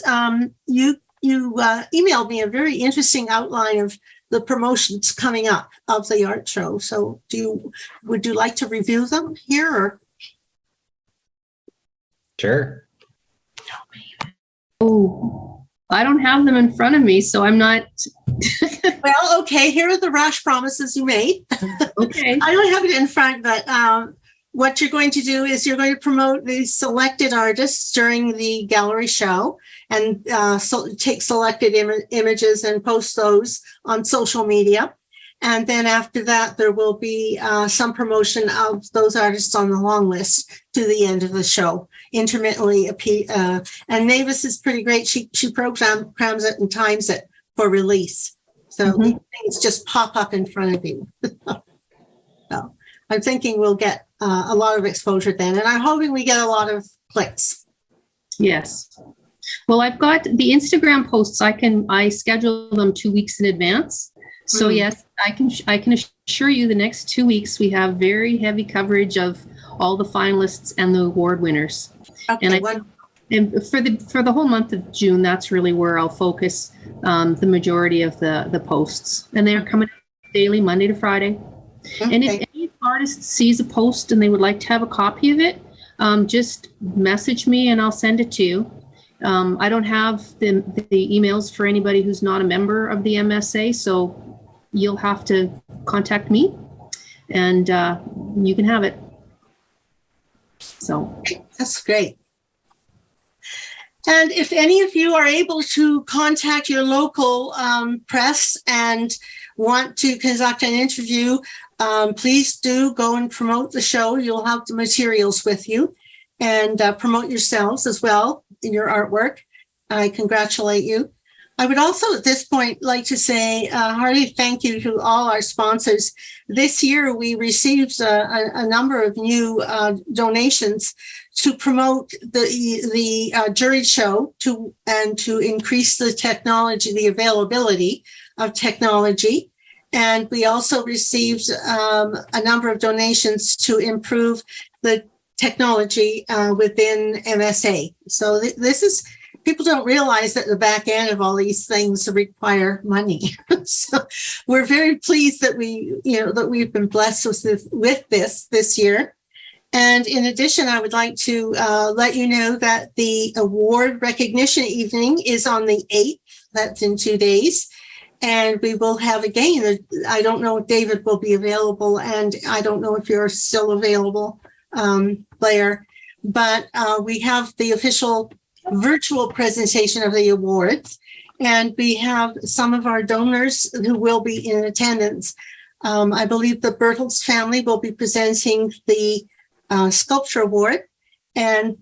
Speaker 1: you emailed me a very interesting outline of the promotions coming up of the art show. So would you like to review them here? Or?
Speaker 3: Sure.
Speaker 6: Oh, I don't have them in front of me, so I'm not.
Speaker 1: Well, okay, here are the rash promises you made.
Speaker 6: Okay.
Speaker 1: I don't have it in front, but what you're going to do is you're going to promote the selected artists during the gallery show and take selected images and post those on social media. And then after that, there will be some promotion of those artists on the long list to the end of the show, intermittently. And Mavis is pretty great. She programs it and times it for release. So these things just pop up in front of you. So I'm thinking we'll get a lot of exposure then. And I'm hoping we get a lot of clicks.
Speaker 6: Yes. Well, I've got the Instagram posts. I schedule them 2 weeks in advance. So yes, I can assure you the next 2 weeks we have very heavy coverage of all the finalists and the award winners.
Speaker 1: Okay,
Speaker 6: And for the whole month of June, that's really where I'll focus the majority of the posts. And they're coming out daily, Monday to Friday.
Speaker 1: okay.
Speaker 6: And if any artist sees a post and they would like to have a copy of it, just message me and I'll send it to you. I don't have the emails for anybody who's not a member of the MSA, so you'll have to contact me and you can have it. So
Speaker 1: That's great. And if any of you are able to contact your local press and want to conduct an interview, please do go and promote the show. You'll have the materials with you and promote yourselves as well in your artwork. I congratulate you. I would also at this point like to say hearty thank you to all our sponsors. This year we received a number of new donations to promote the jury show to increase the technology, the availability of technology. And we also received a number of donations to improve the technology within MSA. So this is, people don't realize that the back end of all these things require money. So we're very pleased that we've been blessed with this year. And in addition, I would like to let you know that the award recognition evening is on the 8th. That's in 2 days. And we will have again, I don't know if David will be available, and I don't know if you're still available, Blair, but we have the official virtual presentation of the awards, and we have some of our donors who will be in attendance. I believe the Bertels family will be presenting the sculpture award, and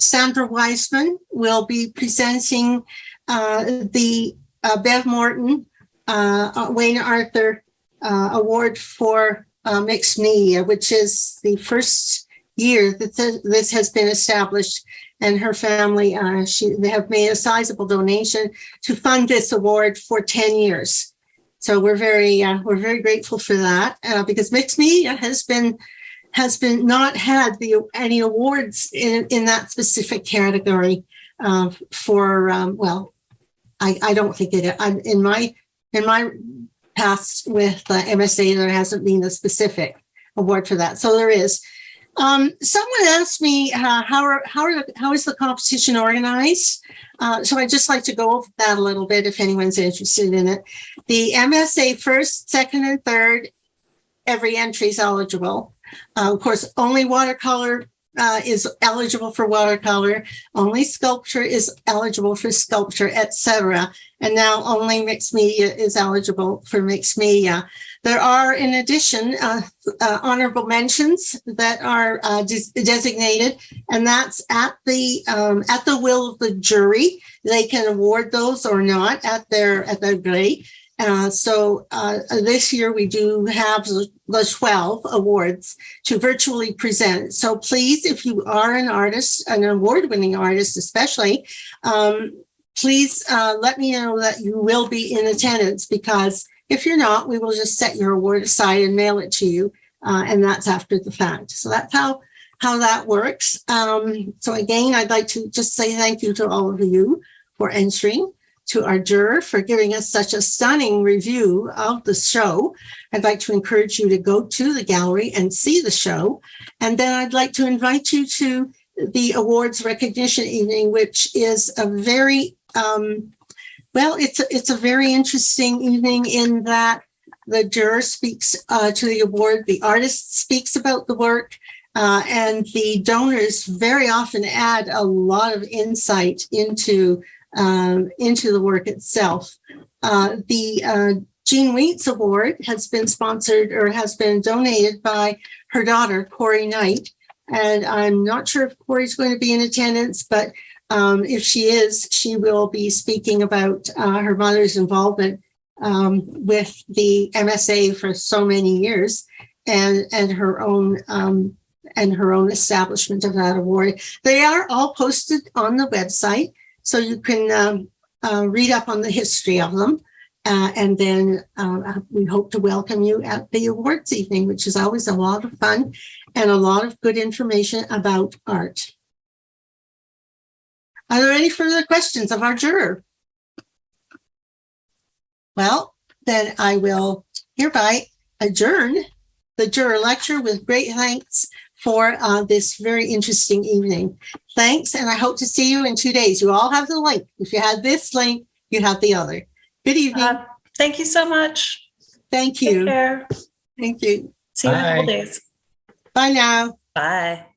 Speaker 1: Sandra Weisman will be presenting the Bev Morton Wayne Arthur Award for Mixed Media, which is the first year that this has been established, and her family they have made a sizable donation to fund this award for 10 years. So we're very grateful for that because mixed media has been not had any awards in that specific category for I don't think it. In my past with MSA, there hasn't been a specific award for that. So there is. Someone asked me how is the competition organized? So I'd just like to go over that a little bit if anyone's interested in it. The MSA first, second, and third, every entry is eligible. Of course, only watercolor is eligible for watercolor. Only sculpture is eligible for sculpture, etc. And now only mixed media is eligible for mixed media. There are, in addition, honorable mentions that are designated, and that's at the will of the jury. They can award those or not at their grade. So this year we do have the 12 awards to virtually present. So please, if you are an artist, an award-winning artist especially, please let me know that you will be in attendance, because if you're not, we will just set your award aside and mail it to you, and that's after the fact. So that's how that works. So again, I'd like to just say thank you to all of you for entering, to our juror for giving us such a stunning review of the show. I'd like to encourage you to go to the gallery and see the show. And then I'd like to invite you to the awards recognition evening, which is a very, it's a very interesting evening in that the juror speaks to the award, the artist speaks about the work, and the donors very often add a lot of insight into the work itself. The Jean Wheat's award has been sponsored or has been donated by her daughter, Corey Knight. And I'm not sure if Corey's going to be in attendance, but if she is, she will be speaking about her mother's involvement with the MSA for so many years and her own establishment of that award. They are all posted on the website, so you can read up on the history of them. And then we hope to welcome you at the awards evening, which is always a lot of fun and a lot of good information about art. Are there any further questions of our juror? Well, then I will hereby adjourn the juror lecture with great thanks for this very interesting evening. Thanks, and I hope to see you in 2 days. You all have the link. If you had this link, you have the other. Good evening.
Speaker 2: Thank you so much.
Speaker 1: Thank you.
Speaker 2: Take care.
Speaker 1: Thank you.
Speaker 2: See you in a couple
Speaker 3: Bye.
Speaker 2: days.
Speaker 1: Bye now.
Speaker 2: Bye.